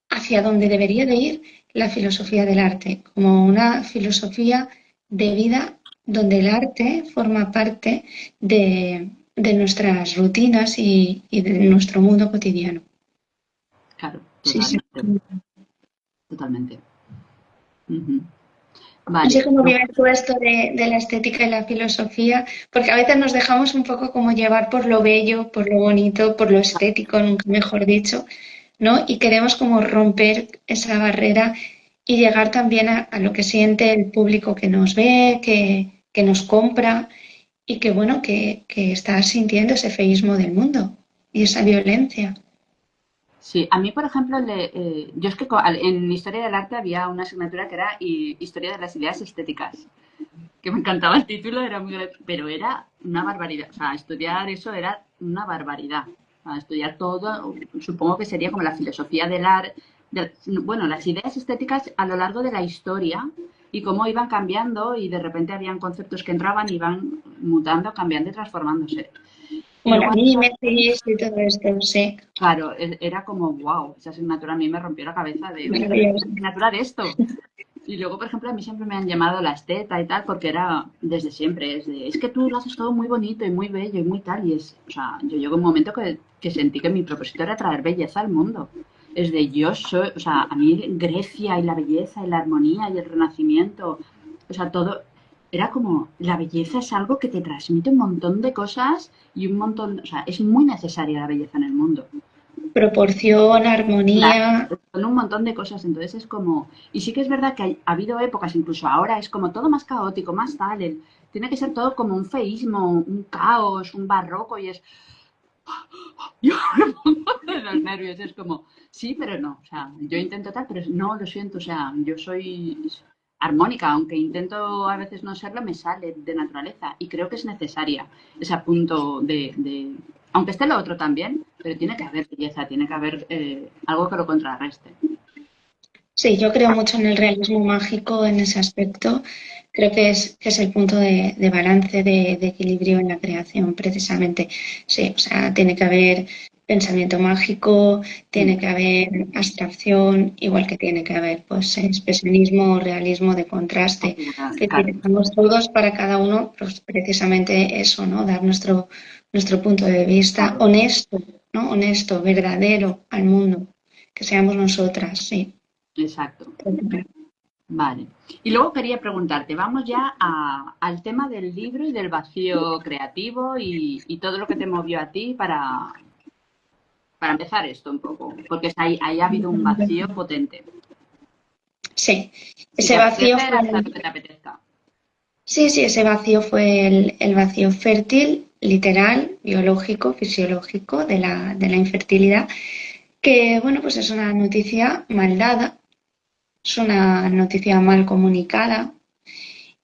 hacia donde debería de ir la filosofía del arte, como una filosofía de vida donde el arte forma parte de nuestras rutinas y de nuestro mundo cotidiano. Claro, Sí, sí. totalmente, totalmente. Ujú. No sé Vale, cómo no, vives tú esto de la estética y la filosofía, porque a veces nos dejamos un poco como llevar por lo bello, por lo bonito, por lo estético, nunca mejor dicho, ¿no? Y queremos como romper esa barrera y llegar también a lo que siente el público que nos ve, que nos compra y que, bueno, que está sintiendo ese feísmo del mundo y esa violencia. sí, a mí, por ejemplo, yo es que en Historia del Arte había una asignatura que era Historia de las Ideas Estéticas, que me encantaba el título, era pero era una barbaridad. O sea, estudiar eso era una barbaridad. O sea, estudiar todo, supongo que sería como la filosofía del arte, bueno, las ideas estéticas a lo largo de la historia y cómo iban cambiando y de repente habían conceptos que entraban y iban mutando, cambiando y transformándose. Y Como la luego mimesis y todo esto, sí, claro, era como, wow, esa asignatura a mí me rompió la cabeza de, oye, pero ¿qué maravilloso. asignatura de esto? Y luego, por ejemplo, a mí siempre me han llamado la esteta y tal, porque era desde siempre, es que tú lo haces todo muy bonito y muy bello y muy tal, y es, o sea, yo llego a un momento que sentí que mi propósito era traer belleza al mundo. Es de yo soy, o sea, a mí Grecia y la belleza y la armonía y el renacimiento, o sea, todo, era como, la belleza es algo que te transmite un montón de cosas y un montón, o sea, es muy necesaria la belleza en el mundo. Proporción, Claro, armonía. son un montón de cosas, entonces es como, y sí que es verdad que ha habido épocas, incluso ahora es como todo más caótico, más tal, tiene que ser todo como un feísmo, un caos, un barroco, y es, yo me pongo de los nervios, es como, sí, pero no, o sea, yo intento tal, pero no, lo siento, o sea, yo soy armónica, aunque intento a veces no serlo, me sale de naturaleza, y creo que es necesaria ese punto aunque esté lo otro también, pero tiene que haber belleza, tiene que haber algo que lo contrarreste. Sí, yo creo mucho en el realismo mágico en ese aspecto. Creo que es el punto de balance, de equilibrio en la creación, precisamente. Sí, o sea, tiene que haber pensamiento mágico, tiene Mm, que haber abstracción, igual que tiene que haber pues expresionismo, realismo de contraste. Que claro, necesitamos todos para cada uno, pues precisamente eso, ¿no? Dar nuestro punto de vista claro, honesto, ¿no? Honesto, verdadero al mundo, que seamos nosotras, sí. exacto. Vale. Y luego quería preguntarte, vamos ya al tema del libro y del vacío creativo y todo lo que te movió a ti para empezar esto un poco, porque ahí ha habido un vacío potente. Sí, Si te ese vacío apetece, fue hasta lo que te apetezca. sí, sí, ese vacío fue el vacío fértil, literal, biológico, fisiológico de la infertilidad, que bueno, pues es una noticia mal dada, es una noticia mal comunicada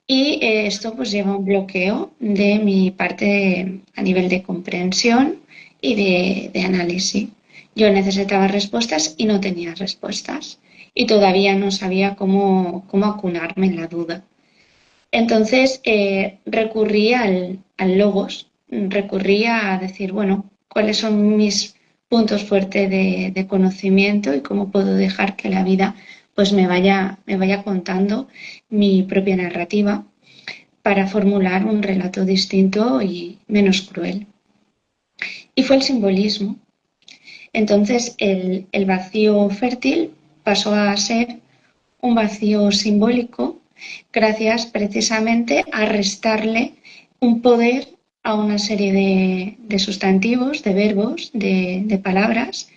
y esto pues lleva un bloqueo de mi parte a nivel de comprensión y de análisis. Yo necesitaba respuestas y no tenía respuestas y todavía no sabía cómo acunarme en la duda. Entonces recurrí al logos, recurrí a decir, bueno, cuáles son mis puntos fuertes de conocimiento y cómo puedo dejar que la vida pues me vaya contando mi propia narrativa para formular un relato distinto y menos cruel. Y fue el simbolismo. Entonces el vacío fértil pasó a ser un vacío simbólico gracias precisamente a restarle un poder a una serie de sustantivos, de verbos, de palabras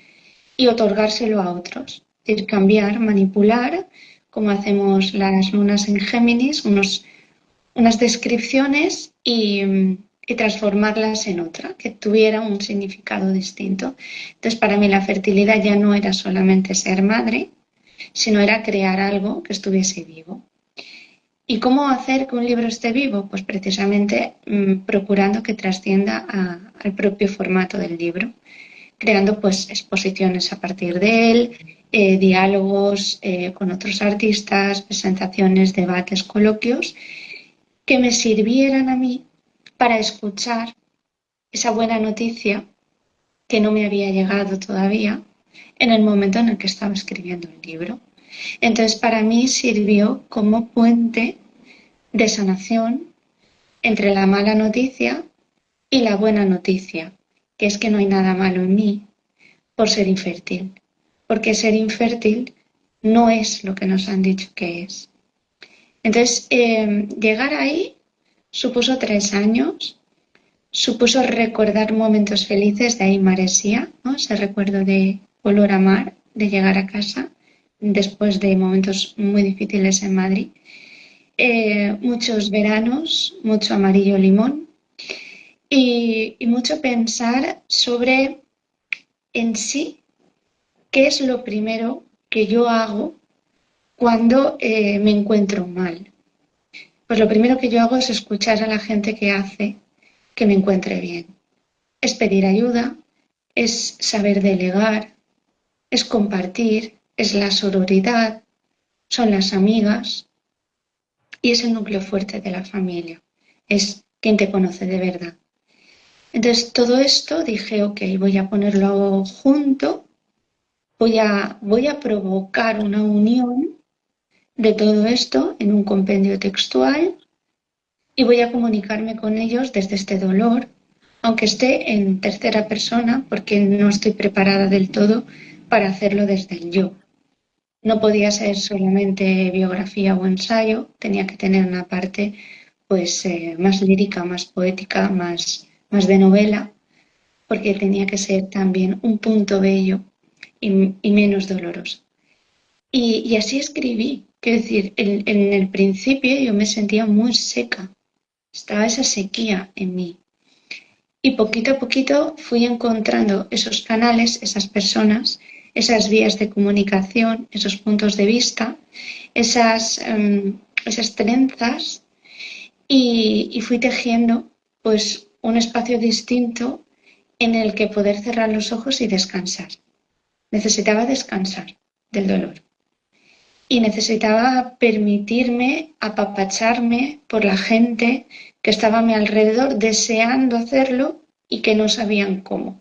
y otorgárselo a otros. Es decir, cambiar, manipular, como hacemos las lunas en Géminis, unas descripciones y transformarlas en otra, que tuviera un significado distinto. Entonces, para mí la fertilidad ya no era solamente ser madre, sino era crear algo que estuviese vivo. ¿Y cómo hacer que un libro esté vivo? Pues precisamente procurando que trascienda al propio formato del libro, creando pues exposiciones a partir de él, diálogos con otros artistas, presentaciones, debates, coloquios, que me sirvieran a mí para escuchar esa buena noticia que no me había llegado todavía en el momento en el que estaba escribiendo el libro. Entonces, para mí sirvió como puente de sanación entre la mala noticia y la buena noticia, que es que no hay nada malo en mí por ser infértil, porque ser infértil no es lo que nos han dicho que es. Entonces, llegar ahí supuso 3 años, supuso recordar momentos felices, de ahí Maresía, ¿no? Ese recuerdo de olor a mar, de llegar a casa después de momentos muy difíciles en Madrid. Muchos veranos, mucho amarillo limón y mucho pensar sobre en sí qué es lo primero que yo hago cuando me encuentro mal. Pues lo primero que yo hago es escuchar a la gente que hace que me encuentre bien. Es pedir ayuda, es saber delegar, es compartir, es la sororidad, son las amigas y es el núcleo fuerte de la familia. Es quien te conoce de verdad. Entonces, todo esto dije, ok, voy a ponerlo junto, voy a provocar una unión de todo esto en un compendio textual y voy a comunicarme con ellos desde este dolor, aunque esté en tercera persona, porque no estoy preparada del todo para hacerlo desde el yo. No podía ser solamente biografía o ensayo, tenía que tener una parte pues más lírica, más poética, más de novela, porque tenía que ser también un punto bello y menos doloroso. Y así escribí, quiero decir, en el principio yo me sentía muy seca, estaba esa sequía en mí. Y poquito a poquito fui encontrando esos canales, esas personas, esas vías de comunicación, esos puntos de vista, esas trenzas y fui tejiendo pues un espacio distinto en el que poder cerrar los ojos y descansar. Necesitaba descansar del dolor. y necesitaba permitirme apapacharme por la gente que estaba a mi alrededor deseando hacerlo y que no sabían cómo.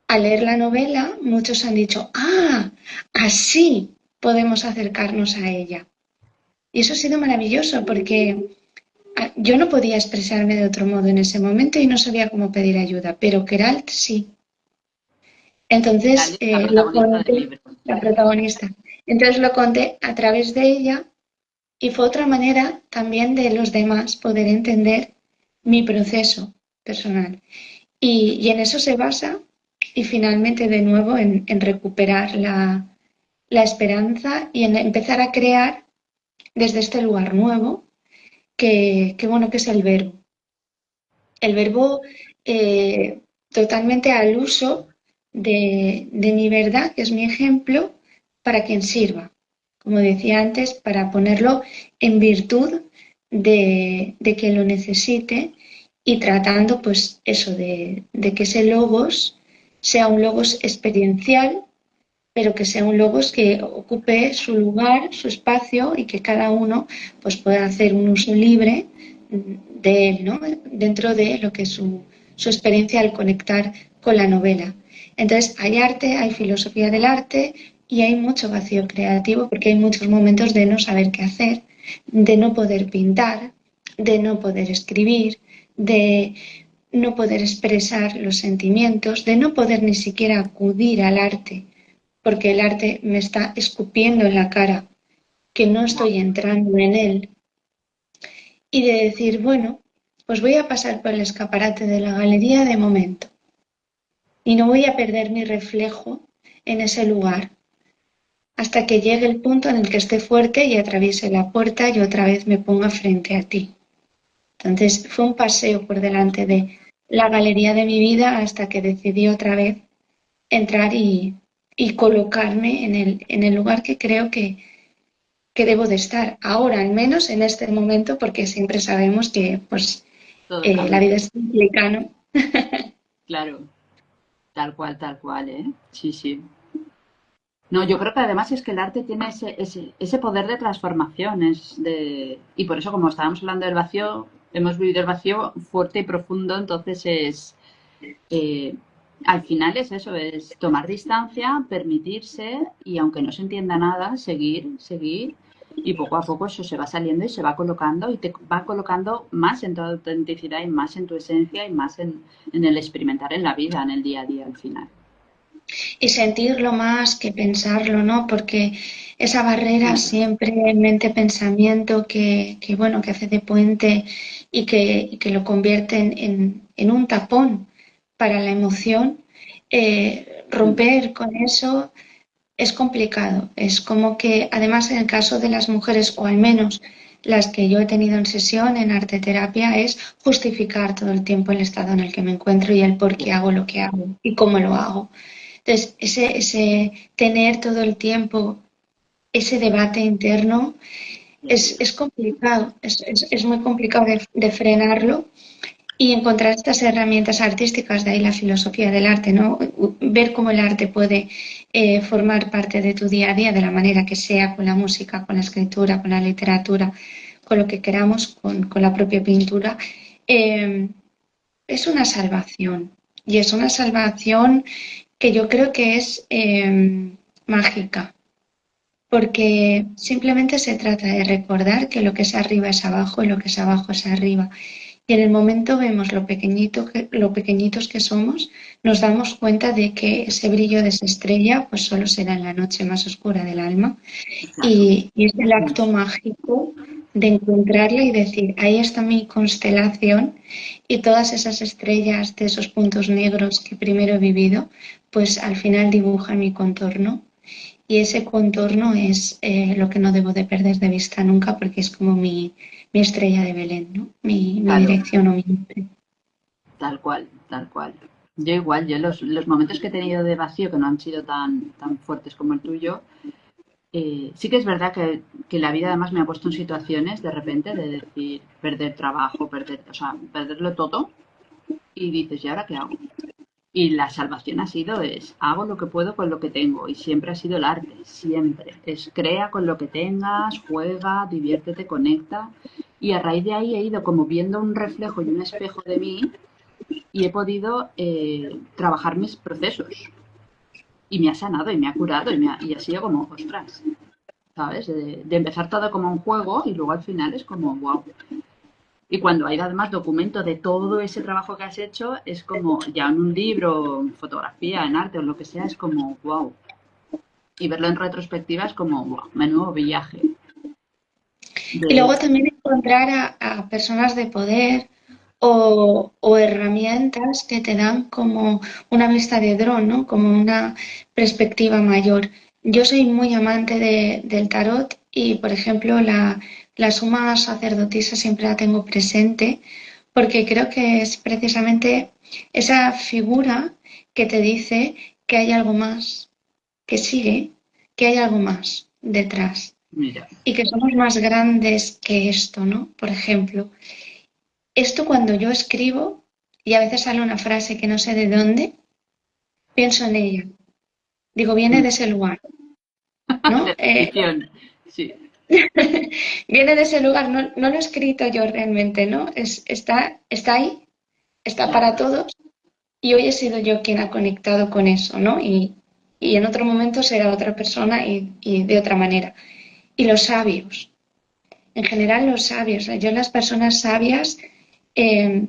Al leer la novela, muchos han dicho, ah, así podemos acercarnos a ella. Y eso ha sido maravilloso porque yo no podía expresarme de otro modo en ese momento y no sabía cómo pedir ayuda, pero Queralt sí. Tal Entonces, es la lo protagonista del conté, libro. la protagonista. Entonces lo conté a través de ella y fue otra manera también de los demás poder entender mi proceso personal. Y en eso se basa y finalmente de nuevo en recuperar la esperanza y en empezar a crear desde este lugar nuevo bueno, que es el verbo. El verbo totalmente al uso de mi verdad, que es mi ejemplo, para quien sirva. Como decía antes, para ponerlo en virtud de que lo necesite y tratando pues eso de que ese logos sea un logos experiencial, pero que sea un logos que ocupe su lugar, su espacio y que cada uno pues pueda hacer un uso libre de él, ¿no? Dentro de lo que es su experiencia al conectar con la novela. Entonces hay arte, hay filosofía del arte y hay mucho vacío creativo porque hay muchos momentos de no saber qué hacer, de no poder pintar, de no poder escribir, de no poder expresar los sentimientos, de no poder ni siquiera acudir al arte porque el arte me está escupiendo en la cara, que no Wow. estoy entrando en él, y de decir, bueno, pues voy a pasar por el escaparate de la galería de momento y no voy a perder mi reflejo en ese lugar hasta que llegue el punto en el que esté fuerte y atraviese la puerta y otra vez me ponga frente a ti. Entonces fue un paseo por delante de la galería de mi vida hasta que decidí otra vez entrar y colocarme en el lugar que creo que debo de estar ahora, al menos en este momento, porque siempre sabemos que pues Todo la cambia, vida es cíclica, ¿no? claro, tal cual, ¿eh? Sí, sí. No, yo creo que además es que el arte tiene ese poder de transformaciones, y por eso como estábamos hablando del vacío, hemos vivido el vacío fuerte y profundo, entonces eh, al final es eso, es tomar distancia, permitirse y aunque no se entienda nada, seguir y poco a poco eso se va saliendo y se va colocando y te va colocando más en tu autenticidad y más en tu esencia y más en el experimentar en la vida, en el día a día al final. Y sentirlo más que pensarlo, ¿no? Porque esa barrera Mm, siempre mente-pensamiento bueno, que hace de puente y que lo convierte en un tapón para la emoción, mm, romper con eso es complicado. Es como que, además, en el caso de las mujeres, o al menos las que yo he tenido en sesión en arte terapia, es justificar todo el tiempo el estado en el que me encuentro y el por qué hago lo que hago y cómo lo hago. Entonces, ese tener todo el tiempo ese debate interno es complicado, es muy complicado de frenarlo y encontrar estas herramientas artísticas, de ahí la filosofía del arte, ¿no? Ver cómo el arte puede formar parte de tu día a día de la manera que sea, con la música, con la escritura, con la literatura, con lo que queramos, con la propia pintura, eh, es una salvación. Y es una salvación que yo creo que es mágica, porque simplemente se trata de recordar que lo que es arriba es abajo y lo que es abajo es arriba. Y en el momento vemos lo pequeñitos que somos, nos damos cuenta de que ese brillo de esa estrella pues solo será en la noche más oscura del alma. claro. Y es el acto mágico de encontrarla y decir, ahí está mi constelación y todas esas estrellas de esos puntos negros que primero he vivido, pues al final dibujan mi contorno y ese contorno es lo que no debo de perder de vista nunca porque es como mi estrella de Belén, ¿no? Mi Claro, dirección o mi norte. tal cual, tal cual. Yo igual, yo los momentos que he tenido de vacío que no han sido tan fuertes como el tuyo, sí que es verdad que la vida además me ha puesto en situaciones de repente de decir, perder trabajo, o sea, perderlo todo y dices, ¿y ahora qué hago? Y la salvación ha sido hago lo que puedo con lo que tengo. Y siempre ha sido el arte, siempre. Es crea con lo que tengas, juega, diviértete, conecta. Y a raíz de ahí he ido como viendo un reflejo y un espejo de mí y he podido trabajar mis procesos. Y me ha sanado y me ha curado y ha sido como, ostras, ¿sabes? De empezar todo como un juego y luego al final es como, wow. Y cuando hay además documento de todo ese trabajo que has hecho, es como, ya en un libro, en fotografía, en arte o lo que sea, es como, wow. Y verlo en retrospectiva es como, wow, menudo viaje. Y De, luego también encontrar a personas de poder o herramientas que te dan como una vista de dron, ¿no? Como una perspectiva mayor. Yo soy muy amante del tarot y, por ejemplo, la suma sacerdotisa siempre la tengo presente porque creo que es precisamente esa figura que te dice que hay algo más, que sigue, que hay algo más detrás mira, y que somos más grandes que esto, ¿no? Por ejemplo, esto cuando yo escribo y a veces sale una frase que no sé de dónde, pienso en ella. Digo, viene de ese lugar, de ¿no? la intuición, sí. Viene de ese lugar, no, no lo he escrito yo realmente, ¿no? Está ahí, está Claro, para todos y hoy he sido yo quien ha conectado con eso, ¿no? Y en otro momento será otra persona y de otra manera. Y los sabios, en general los sabios, yo las personas sabias, eh,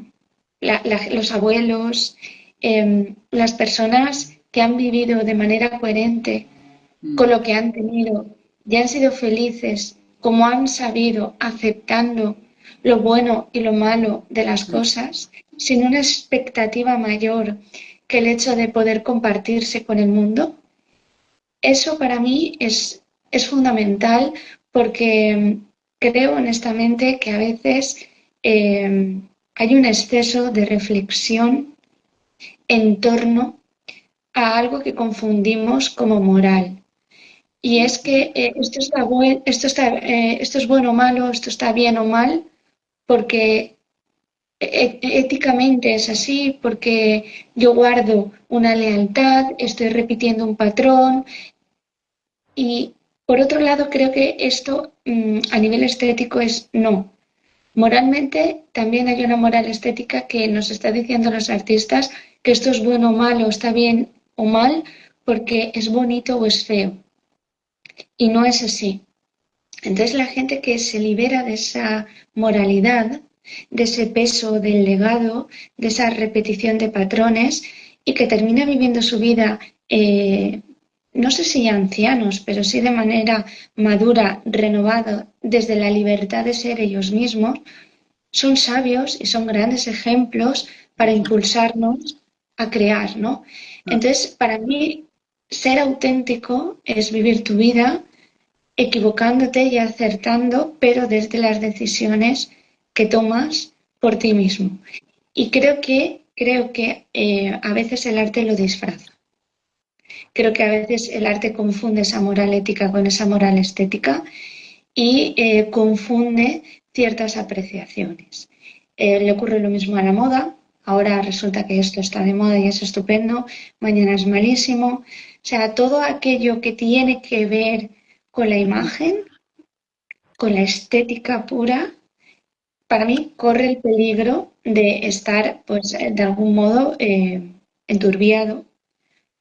los abuelos, las personas que han vivido de manera coherente con mm, lo que han tenido y han sido felices, como han sabido, aceptando lo bueno y lo malo de las cosas, sin una expectativa mayor que el hecho de poder compartirse con el mundo, eso para mí es fundamental porque creo honestamente que a veces hay un exceso de reflexión en torno a algo que confundimos como moral. Y es que esto es bueno o malo, esto está bien o mal, porque éticamente es así, porque yo guardo una lealtad, estoy repitiendo un patrón, y por otro lado, creo que esto a nivel estético es no. Moralmente también hay una moral estética que nos está diciendo los artistas que esto es bueno o malo, está bien o mal, porque es bonito o es feo. Y no es así. Entonces la gente que se libera de esa moralidad, de ese peso del legado, de esa repetición de patrones y que termina viviendo su vida, no sé si ancianos, pero sí de manera madura, renovada, desde la libertad de ser ellos mismos, son sabios y son grandes ejemplos para impulsarnos a crear, ¿no? Entonces, para mí, ser auténtico es vivir tu vida equivocándote y acertando, pero desde las decisiones que tomas por ti mismo. Y creo que a veces el arte lo disfraza. Creo que a veces el arte confunde esa moral ética con esa moral estética y confunde ciertas apreciaciones. Le ocurre lo mismo a la moda. Ahora resulta que esto está de moda y es estupendo, mañana es malísimo. O sea, todo aquello que tiene que ver con la imagen, con la estética pura, para mí corre el peligro de estar, pues, de algún modo enturbiado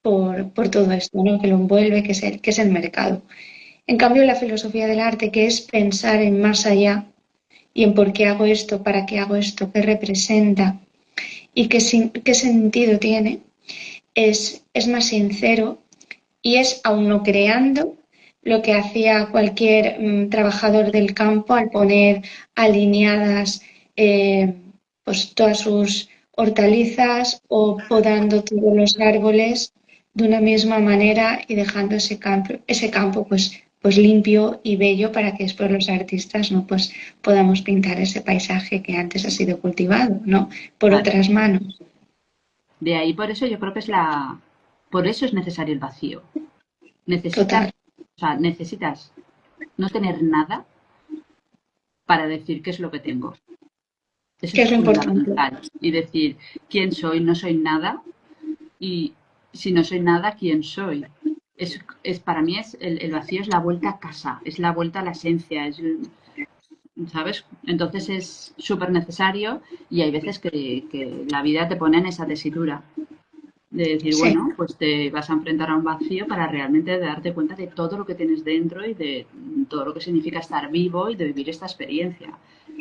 por todo esto, ¿no? Que lo envuelve, que es el mercado. En cambio, la filosofía del arte, que es pensar en más allá y en por qué hago esto, para qué hago esto, qué representa y qué sentido tiene, es más sincero y es aun no creando lo que hacía cualquier trabajador del campo al poner alineadas pues todas sus hortalizas o podando todos los árboles de una misma manera y dejando ese campo pues limpio y bello para que después los artistas no pues podamos pintar ese paisaje que antes ha sido cultivado, ¿no? Por claro. otras manos. De ahí por eso yo creo que por eso es necesario el vacío. Necesitas, Total. o sea, necesitas no tener nada para decir qué es lo que tengo. Eso ¿Qué es es lo importante? fundamental. Y decir quién soy, no soy nada, Y si no soy nada, ¿quién soy? Para mí el vacío es la vuelta a casa, es la vuelta a la esencia, ¿sabes? Entonces es súper necesario y hay veces que la vida te pone en esa tesitura de decir, Sí. bueno, pues te vas a enfrentar a un vacío para realmente darte cuenta de todo lo que tienes dentro y de todo lo que significa estar vivo y de vivir esta experiencia.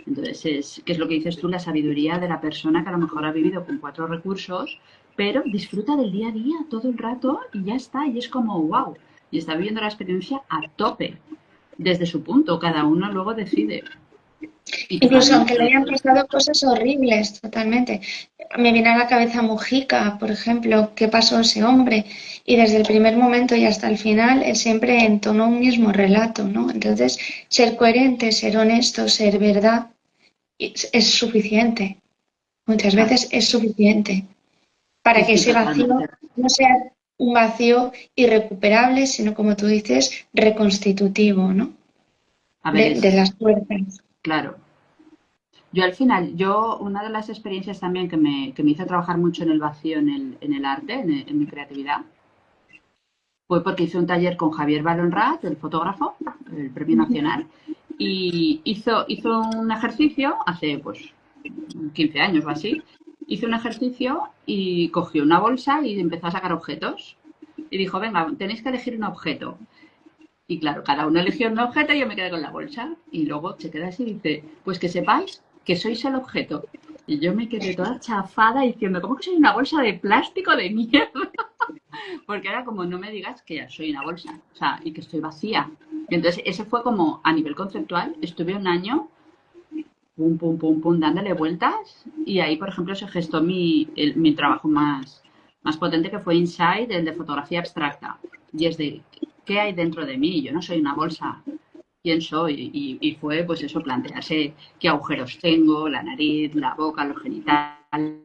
Entonces, ¿qué es lo que dices tú? La sabiduría de la persona que a lo mejor ha vivido con 4 recursos, pero disfruta del día a día todo el rato y ya está, y es como, wow, y está viviendo la experiencia a tope, desde su punto, cada uno luego decide. Y Incluso totalmente. aunque le hayan pasado cosas horribles, totalmente. Me viene a la cabeza Mujica, por ejemplo, qué pasó ese hombre. Y desde el primer momento y hasta el final, él siempre entonó un mismo relato, ¿no? Entonces, ser coherente, ser honesto, ser verdad, es suficiente. Muchas Claro. veces es suficiente Sí, para que sí, ese vacío totalmente. no sea un vacío irrecuperable, sino, como tú dices, reconstitutivo, ¿no? A ver, De las fuerzas. claro. Yo al final, una de las experiencias también que me hizo trabajar mucho en el vacío, en el arte, en mi creatividad, fue porque hice un taller con Javier Balonrat, el fotógrafo, el Premio Nacional, y hizo un ejercicio hace pues 15 años o así. Hizo un ejercicio y cogió una bolsa y empezó a sacar objetos. Y dijo, venga, tenéis que elegir un objeto. Y claro, cada uno eligió un objeto y yo me quedé con la bolsa. Y luego se queda así y dice, pues que sepáis que sois el objeto. Y yo me quedé toda chafada diciendo, ¿cómo que soy una bolsa de plástico de mierda? Porque era como, no me digas que ya soy una bolsa, o sea, y que estoy vacía. Y entonces, ese fue como, a nivel conceptual, estuve un año, pum, pum, pum, pum, dándole vueltas. Y ahí, por ejemplo, se gestó mi trabajo más potente, que fue Inside, el de fotografía abstracta. Y es de, ¿qué hay dentro de mí? Yo no soy una bolsa, quién soy. Y fue, pues eso, plantearse qué agujeros tengo, la nariz, la boca, los genitales,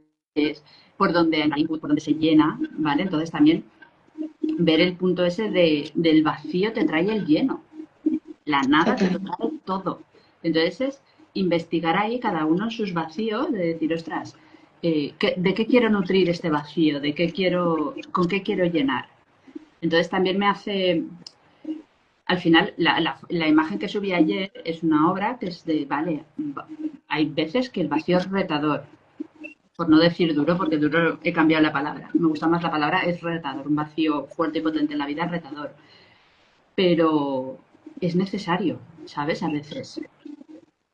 por donde se llena, ¿vale? Entonces también ver el punto ese del vacío te trae el lleno, la nada te lo Total. trae todo. Entonces es investigar ahí cada uno sus vacíos, de decir, ostras, ¿de qué quiero nutrir este vacío? ¿Con qué quiero llenar? Entonces también me hace, al final, la imagen que subí ayer es una obra que es de, vale, hay veces que el vacío es retador, por no decir duro, porque duro he cambiado la palabra. Me gusta más la palabra, es retador, un vacío fuerte y potente en la vida es retador. Pero es necesario, ¿sabes? A veces.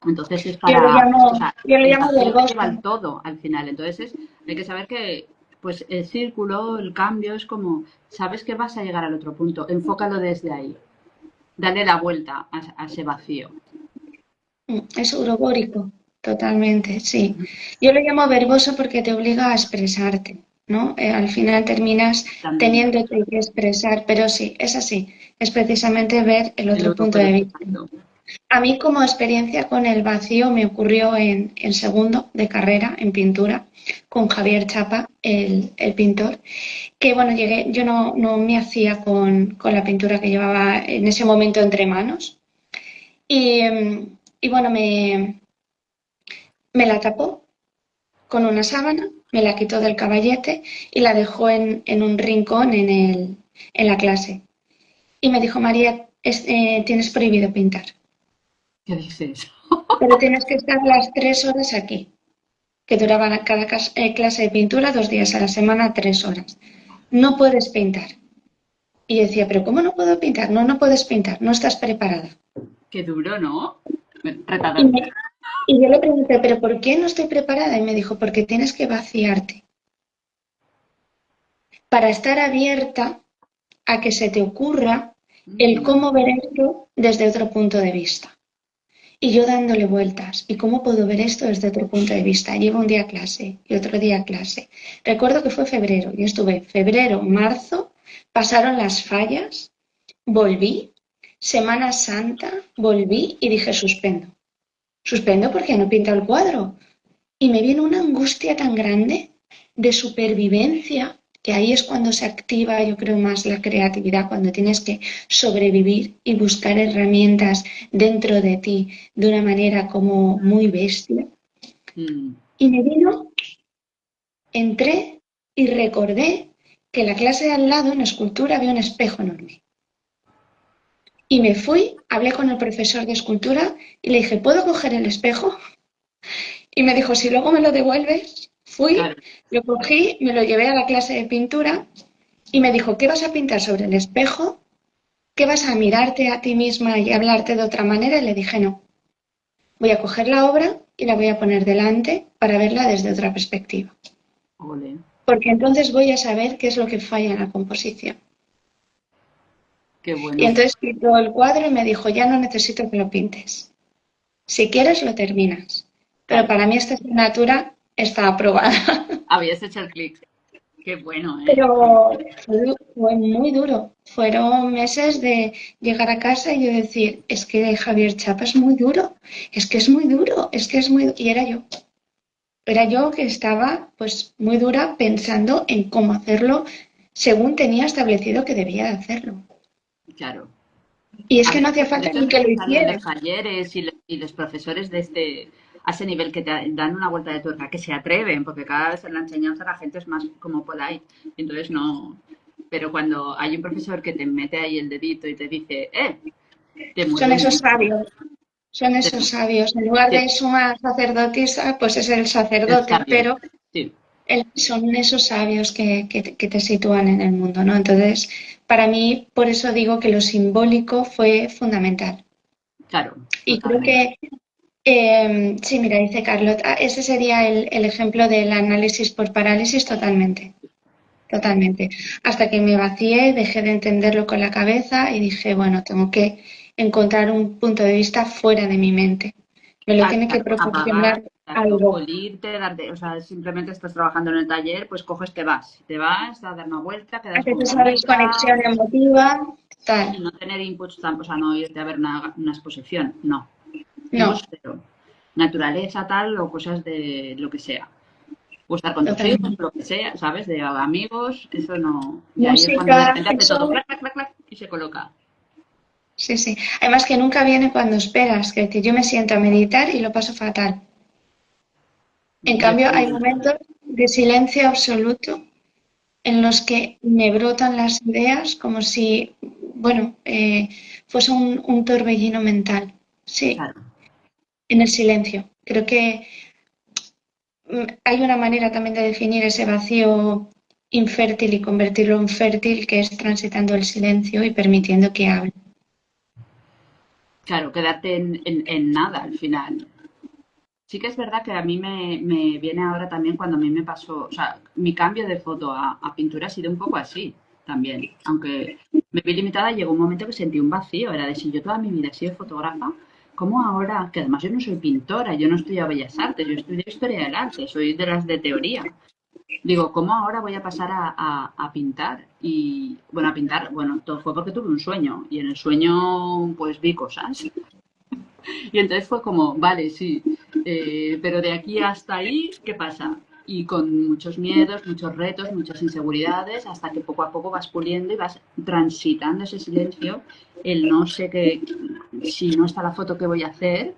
Entonces es o sea, Yo lo el llamo vacío te lleva verbosa. al todo al final. Entonces hay que saber que, pues el círculo, el cambio es como, sabes que vas a llegar al otro punto, enfócalo desde ahí, dale la vuelta a ese vacío. Es urobórico, totalmente, sí. Yo lo llamo verboso porque te obliga a expresarte, ¿no? Al final terminas También teniéndote que expresar, pero sí, es así. Es precisamente ver el el otro punto de europeo, vista. exacto. A mí como experiencia con el vacío me ocurrió en segundo de carrera en pintura con Javier Chapa, el pintor, que bueno, llegué, yo no me hacía con la pintura que llevaba en ese momento entre manos y bueno, me la tapó con una sábana, me la quitó del caballete y la dejó en un rincón en la clase. Y me dijo, María, tienes prohibido pintar, ¿Qué dices? pero tienes que estar las 3 horas aquí, que duraba cada clase de pintura 2 días a la semana, 3 horas. No puedes pintar. Y decía, pero ¿cómo no puedo pintar? No, no puedes pintar, no estás preparada. Qué duro, ¿no? Y, Retador. me- y yo le pregunté, ¿pero por qué no estoy preparada? Y me dijo, porque tienes que vaciarte para estar abierta a que se te ocurra el Mm, cómo ver esto desde otro punto de vista. Y yo dándole vueltas. ¿Y cómo puedo ver esto desde otro punto de vista? Llevo un día a clase y otro día a clase. Recuerdo que fue febrero. Yo estuve febrero, marzo, pasaron las fallas, volví, Semana Santa, volví y dije suspendo. Suspendo porque no pinta el cuadro. Y me viene una angustia tan grande de supervivencia, que ahí es cuando se activa, yo creo, más la creatividad, cuando tienes que sobrevivir y buscar herramientas dentro de ti de una manera como muy bestia. mm, Y me vino, entré y recordé. que en la clase de al lado, en escultura, había un espejo enorme. Y me fui, hablé con el profesor de escultura y le dije, ¿puedo coger el espejo? Y me dijo, si luego me lo devuelves, fui, Claro, lo cogí, me lo llevé a la clase de pintura y me dijo, ¿qué vas a pintar sobre el espejo? ¿Qué vas a mirarte a ti misma y hablarte de otra manera? Y le dije, no, voy a coger la obra y la voy a poner delante para verla desde otra perspectiva. ole, Porque entonces voy a saber qué es lo que falla en la composición. qué Y bueno. entonces pintó el cuadro y me dijo, ya no necesito que lo pintes. Si quieres, lo terminas. Pero Claro, para mí esta asignatura está aprobada. habías hecho el clic. Qué bueno, ¿eh? Pero fue muy duro. Fueron meses de llegar a casa y yo decir, es que Javier Chapa es muy duro, es que es muy duro, es que es muy... Y era yo. Era yo que estaba pues muy dura pensando en cómo hacerlo según tenía establecido que debía de hacerlo. Claro. Y es A que no veces hacía por falta eso ni es que lo necesario en hiciera. los talleres y los profesores de a ese nivel que te dan una vuelta de tuerca, que se atreven, porque cada vez en la enseñanza la gente es más como polite. Entonces no. Pero cuando hay un profesor que te mete ahí el dedito y te dice, te Son mueve esos mucho. sabios, son Te, esos sabios. En lugar te- de suma sacerdotisa, pues es el el sacerdote, sabio. pero Sí, son esos sabios que te sitúan en el mundo, ¿no? Entonces, para mí, por eso digo que lo simbólico fue fundamental. claro, Y creo totalmente. que, sí, mira, dice Carlota, ese sería el ejemplo del análisis por parálisis totalmente, totalmente. Hasta que me vacié, dejé de entenderlo con la cabeza y dije, bueno, tengo que encontrar un punto de vista fuera de mi mente. Me lo tiene que Claro, apagar, proporcionar exacto, algo. pulirte, darte, o sea, simplemente estás trabajando en el taller, pues coges, te vas a dar una vuelta, quedas con Haces una esa amiga desconexión emotiva, y tal. no tener inputs, o sea, no irte a ver una exposición, no. No, Inputs cero. Naturaleza, tal, o cosas de lo que sea. O estar con tus hijos, totalmente. lo que sea, ¿sabes? De amigos, eso no. Y ahí es cuando de Música, repente hace todo eso, clac, clac, clac, clac, y se coloca. sí, sí. Además que nunca viene cuando esperas, que decir, yo me siento a meditar y lo paso fatal. En cambio, hay Depende. momentos de silencio absoluto en los que me brotan las ideas como si, bueno, fuese un torbellino mental. Sí, Claro. en el silencio. Creo que hay una manera también de definir ese vacío infértil y convertirlo en fértil, que es transitando el silencio y permitiendo que hable. Claro, quedarte en nada al final. Sí que es verdad que a mí me viene ahora también cuando a mí me pasó, o sea, mi cambio de foto a pintura ha sido un poco así también. Aunque me vi limitada, llegó un momento que sentí un vacío. Era de si yo toda mi vida he sido fotógrafa, ¿cómo ahora? Que además yo no soy pintora, yo no estudio Bellas Artes, yo estudio Historia del Arte, soy de las de teoría. Digo, ¿cómo ahora voy a pasar a pintar? Y bueno, a pintar, bueno, todo fue porque tuve un sueño y en el sueño pues vi cosas. Y entonces fue como, vale, sí, pero de aquí hasta ahí, ¿qué pasa? Y con muchos miedos, muchos retos, muchas inseguridades, hasta que poco a poco vas puliendo y vas transitando ese silencio, el no sé qué, si no está la foto, ¿qué voy a hacer?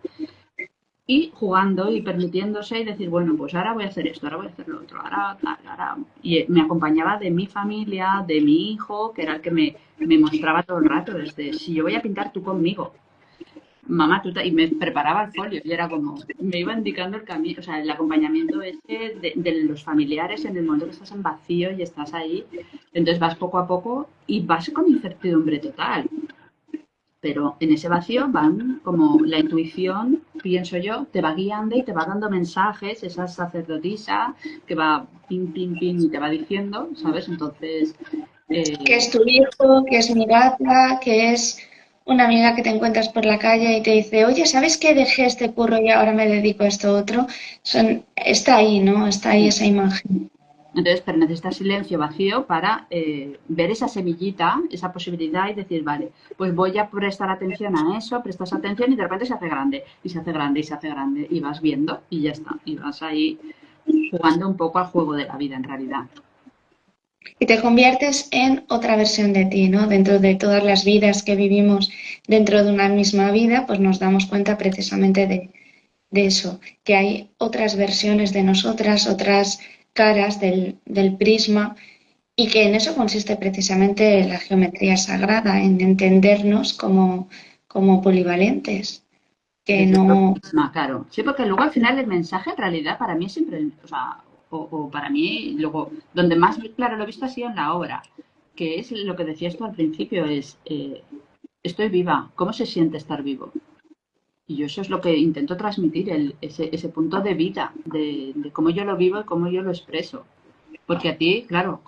Y jugando y permitiéndose y decir, bueno, pues ahora voy a hacer esto, ahora voy a hacer lo otro, ahora tal, ahora... Y me acompañaba de mi familia, de mi hijo, que era el que me mostraba todo el rato, desde, si yo voy a pintar tú conmigo, mamá, y me preparaba el folio y era como, me iba indicando el camino, o sea, el acompañamiento ese de los familiares en el momento que estás en vacío y estás ahí, entonces vas poco a poco y vas con incertidumbre total, pero en ese vacío van como la intuición, pienso yo, te va guiando y te va dando mensajes, esa sacerdotisa que va pin, pin, pin y te va diciendo, ¿sabes? Entonces, Que eh, es tu hijo, que es mi gata, que es una amiga que te encuentras por la calle y te dice, oye, ¿sabes que dejé este curro y ahora me dedico a esto otro? Está ahí, ¿no? Está ahí esa imagen. entonces, pero necesitas silencio vacío para ver esa semillita, esa posibilidad y decir, vale, pues voy a prestar atención a eso, prestas atención y de repente se hace grande, y se hace grande, y se hace grande, y vas viendo y ya está, y vas ahí jugando un poco al juego de la vida en realidad. Y te conviertes en otra versión de ti, ¿no? Dentro de todas las vidas que vivimos dentro de una misma vida, pues nos damos cuenta precisamente de eso, que hay otras versiones de nosotras, otras caras del prisma y que en eso consiste precisamente la geometría sagrada, en entendernos como polivalentes, que Desde luego no. misma, claro. Sí, porque luego al final el mensaje en realidad para mí siempre, o sea, o para mí, luego, donde más claro lo he visto ha sido en la obra, que es lo que decías tú al principio, es, estoy viva, ¿cómo se siente estar vivo? Y yo eso es lo que intento transmitir, ese punto de vida, de cómo yo lo vivo y cómo yo lo expreso. Porque a ti, claro,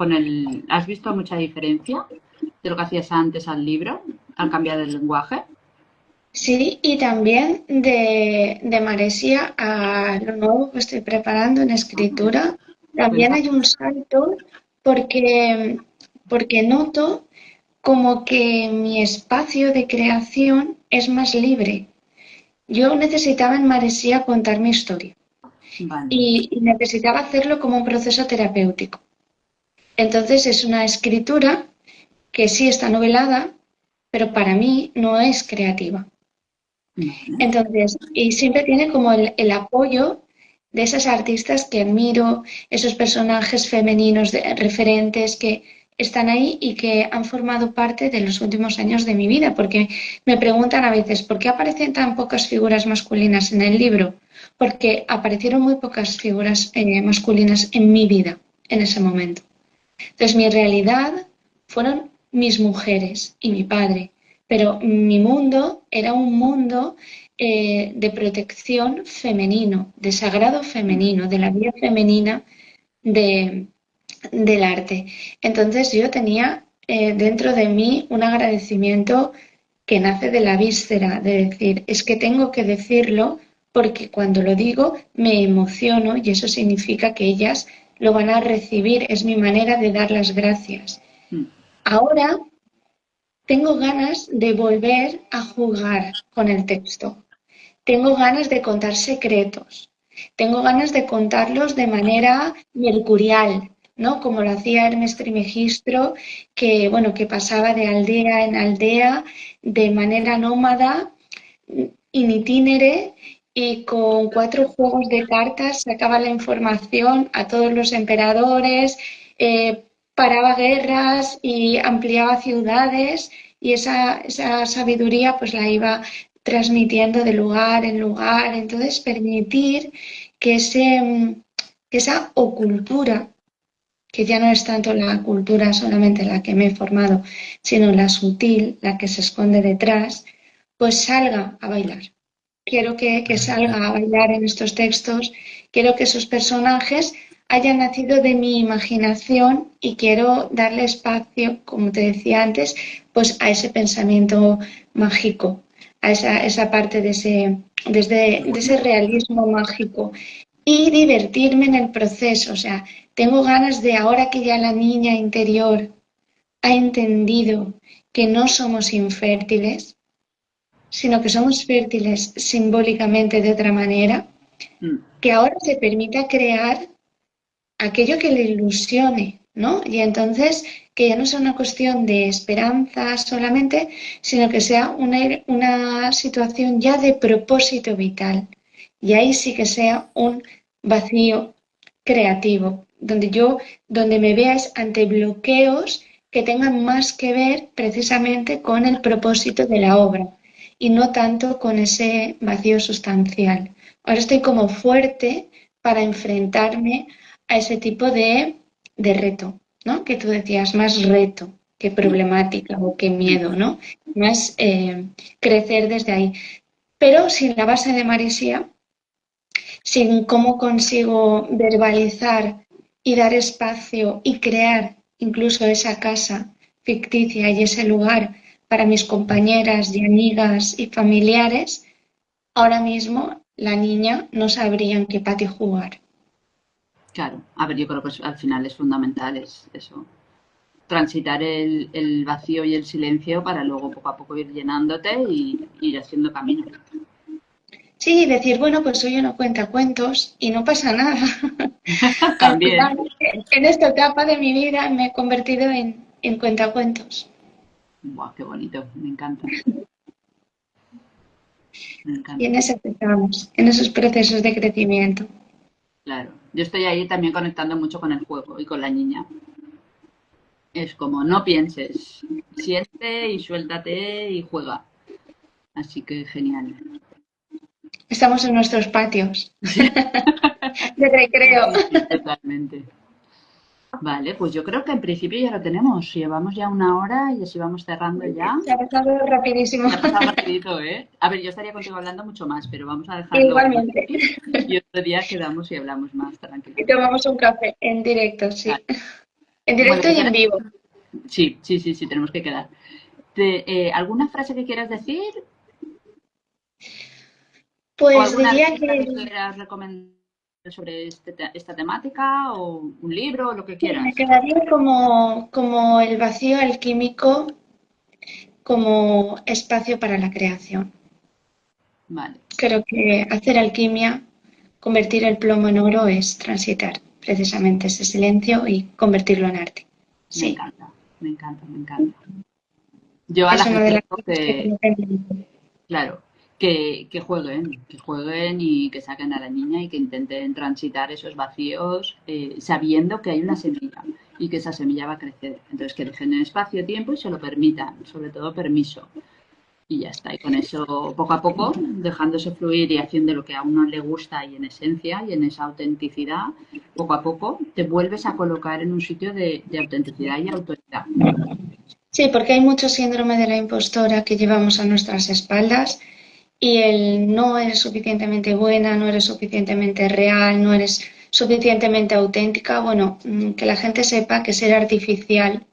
¿has visto mucha diferencia de lo que hacías antes al libro, al cambiar el lenguaje? Sí, y también de Maresia a lo nuevo que estoy preparando en escritura, también Cuéntame. hay un salto porque noto como que mi espacio de creación es más libre. Yo necesitaba en Maresia contar mi historia Vale. y necesitaba hacerlo como un proceso terapéutico. Entonces es una escritura que sí está novelada, pero para mí no es creativa. Vale. Entonces, y siempre tiene como el apoyo de esas artistas que admiro, esos personajes femeninos referentes que están ahí y que han formado parte de los últimos años de mi vida, porque me preguntan a veces, ¿por qué aparecen tan pocas figuras masculinas en el libro? Porque aparecieron muy pocas figuras masculinas en mi vida en ese momento. Entonces, mi realidad fueron mis mujeres y mi padre, pero mi mundo era un mundo de protección femenino, de sagrado femenino, de la vida femenina de, del arte. Entonces, yo tenía dentro de mí un agradecimiento que nace de la víscera, de decir, es que tengo que decirlo porque cuando lo digo me emociono y eso significa que ellas lo van a recibir, es mi manera de dar las gracias. Mm. Ahora tengo ganas de volver a jugar con el texto, tengo ganas de contar secretos, tengo ganas de contarlos de manera mercurial, ¿no? Como lo hacía Hermes Trismegisto, que, bueno, que pasaba de aldea en aldea de manera nómada, in itinere, y con 4 juegos de cartas sacaba la información a todos los emperadores, paraba guerras y ampliaba ciudades, y esa sabiduría pues la iba transmitiendo de lugar en lugar. Entonces, permitir que, que esa ocultura, que ya no es tanto la cultura solamente la que me he formado, sino la sutil, la que se esconde detrás, pues salga a bailar. Quiero que salga a bailar en estos textos, quiero que esos personajes hayan nacido de mi imaginación y quiero darle espacio, como te decía antes, pues a ese pensamiento mágico, a esa parte de ese realismo mágico y divertirme en el proceso. O sea, tengo ganas de ahora que ya la niña interior ha entendido que no somos infértiles, sino que somos fértiles simbólicamente de otra manera, Mm. que ahora se permita crear aquello que le ilusione, ¿no? Y entonces que ya no sea una cuestión de esperanza solamente, sino que sea una situación ya de propósito vital. Y ahí sí que sea un vacío creativo, donde me veas ante bloqueos que tengan más que ver precisamente con el propósito de la obra y no tanto con ese vacío sustancial. Ahora estoy como fuerte para enfrentarme a ese tipo de reto, ¿no? Que tú decías, más reto que problemática o que miedo, ¿no? Más crecer desde ahí. Pero sin la base de Maresia, sin cómo consigo verbalizar y dar espacio y crear incluso esa casa ficticia y ese lugar para mis compañeras y amigas y familiares, ahora mismo la niña no sabría en qué patio jugar. Claro, a ver, yo creo que al final es fundamental es eso, transitar el vacío y el silencio para luego poco a poco ir llenándote y ir haciendo camino. Sí, decir, bueno, pues hoy uno cuenta cuentos y no pasa nada. Al También. final, en esta etapa de mi vida me he convertido en cuentacuentos. Buah, qué bonito, me encanta, me Y en encanta. eso estamos, en esos procesos de crecimiento. Claro, yo estoy ahí también conectando mucho con el juego y con la niña. Es como no pienses, siente y suéltate y juega. Así que genial. Estamos en nuestros patios Sí, de sí, recreo. sí, sí, totalmente. Vale, pues yo creo que en principio ya lo tenemos. Llevamos ya una hora y así vamos cerrando ya. Se ha pasado rapidísimo. Se ha pasado rapidito, ¿eh? A ver, yo estaría contigo hablando mucho más, pero vamos a dejarlo Igualmente. aquí y otro día quedamos y hablamos más Y tranquilamente. tomamos un café en directo, Vale. sí. En Bueno, directo pues y ahora en vivo. sí, sí, sí, sí, tenemos que quedar. ¿Alguna frase que quieras decir o Pues algún diría artista que que quieras recomendar sobre esta temática o un libro o lo que sí, quieras? me quedaría como el vacío alquímico como espacio para la creación. Vale, Creo que hacer alquimia, convertir el plomo en oro es transitar precisamente ese silencio y convertirlo en arte. me Sí, encanta, me encanta, me encanta. Yo a la es una de gente las digo cosas que creo que claro, que jueguen y que saquen a la niña y que intenten transitar esos vacíos sabiendo que hay una semilla y que esa semilla va a crecer. Entonces, que dejen espacio, tiempo y se lo permitan, sobre todo permiso. Y ya está. Y con eso, poco a poco, dejándose fluir y haciendo lo que a uno le gusta y en esencia y en esa autenticidad, poco a poco te vuelves a colocar en un sitio de autenticidad y autoridad. sí, porque hay mucho síndrome de la impostora que llevamos a nuestras espaldas y el no eres suficientemente buena, no eres suficientemente real, no eres suficientemente auténtica. Bueno, que la gente sepa que ser artificial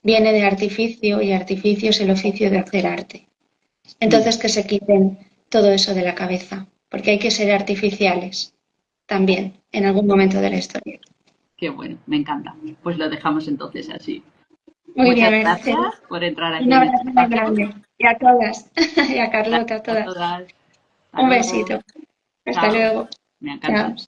viene de artificio y artificio es el oficio de hacer arte. Mm, Entonces que se quiten todo eso de la cabeza, porque hay que ser artificiales también en algún momento de la historia. qué bueno, me encanta. Pues lo dejamos entonces así. Muy Muchas bien, Mercedes. gracias por entrar aquí Un en este abrazo muy espacio. grande. Y a todas, y a Gracias Carlota, a a todas. todas. Hasta Un luego. besito. Hasta Chao. luego. Me encanta. Chao.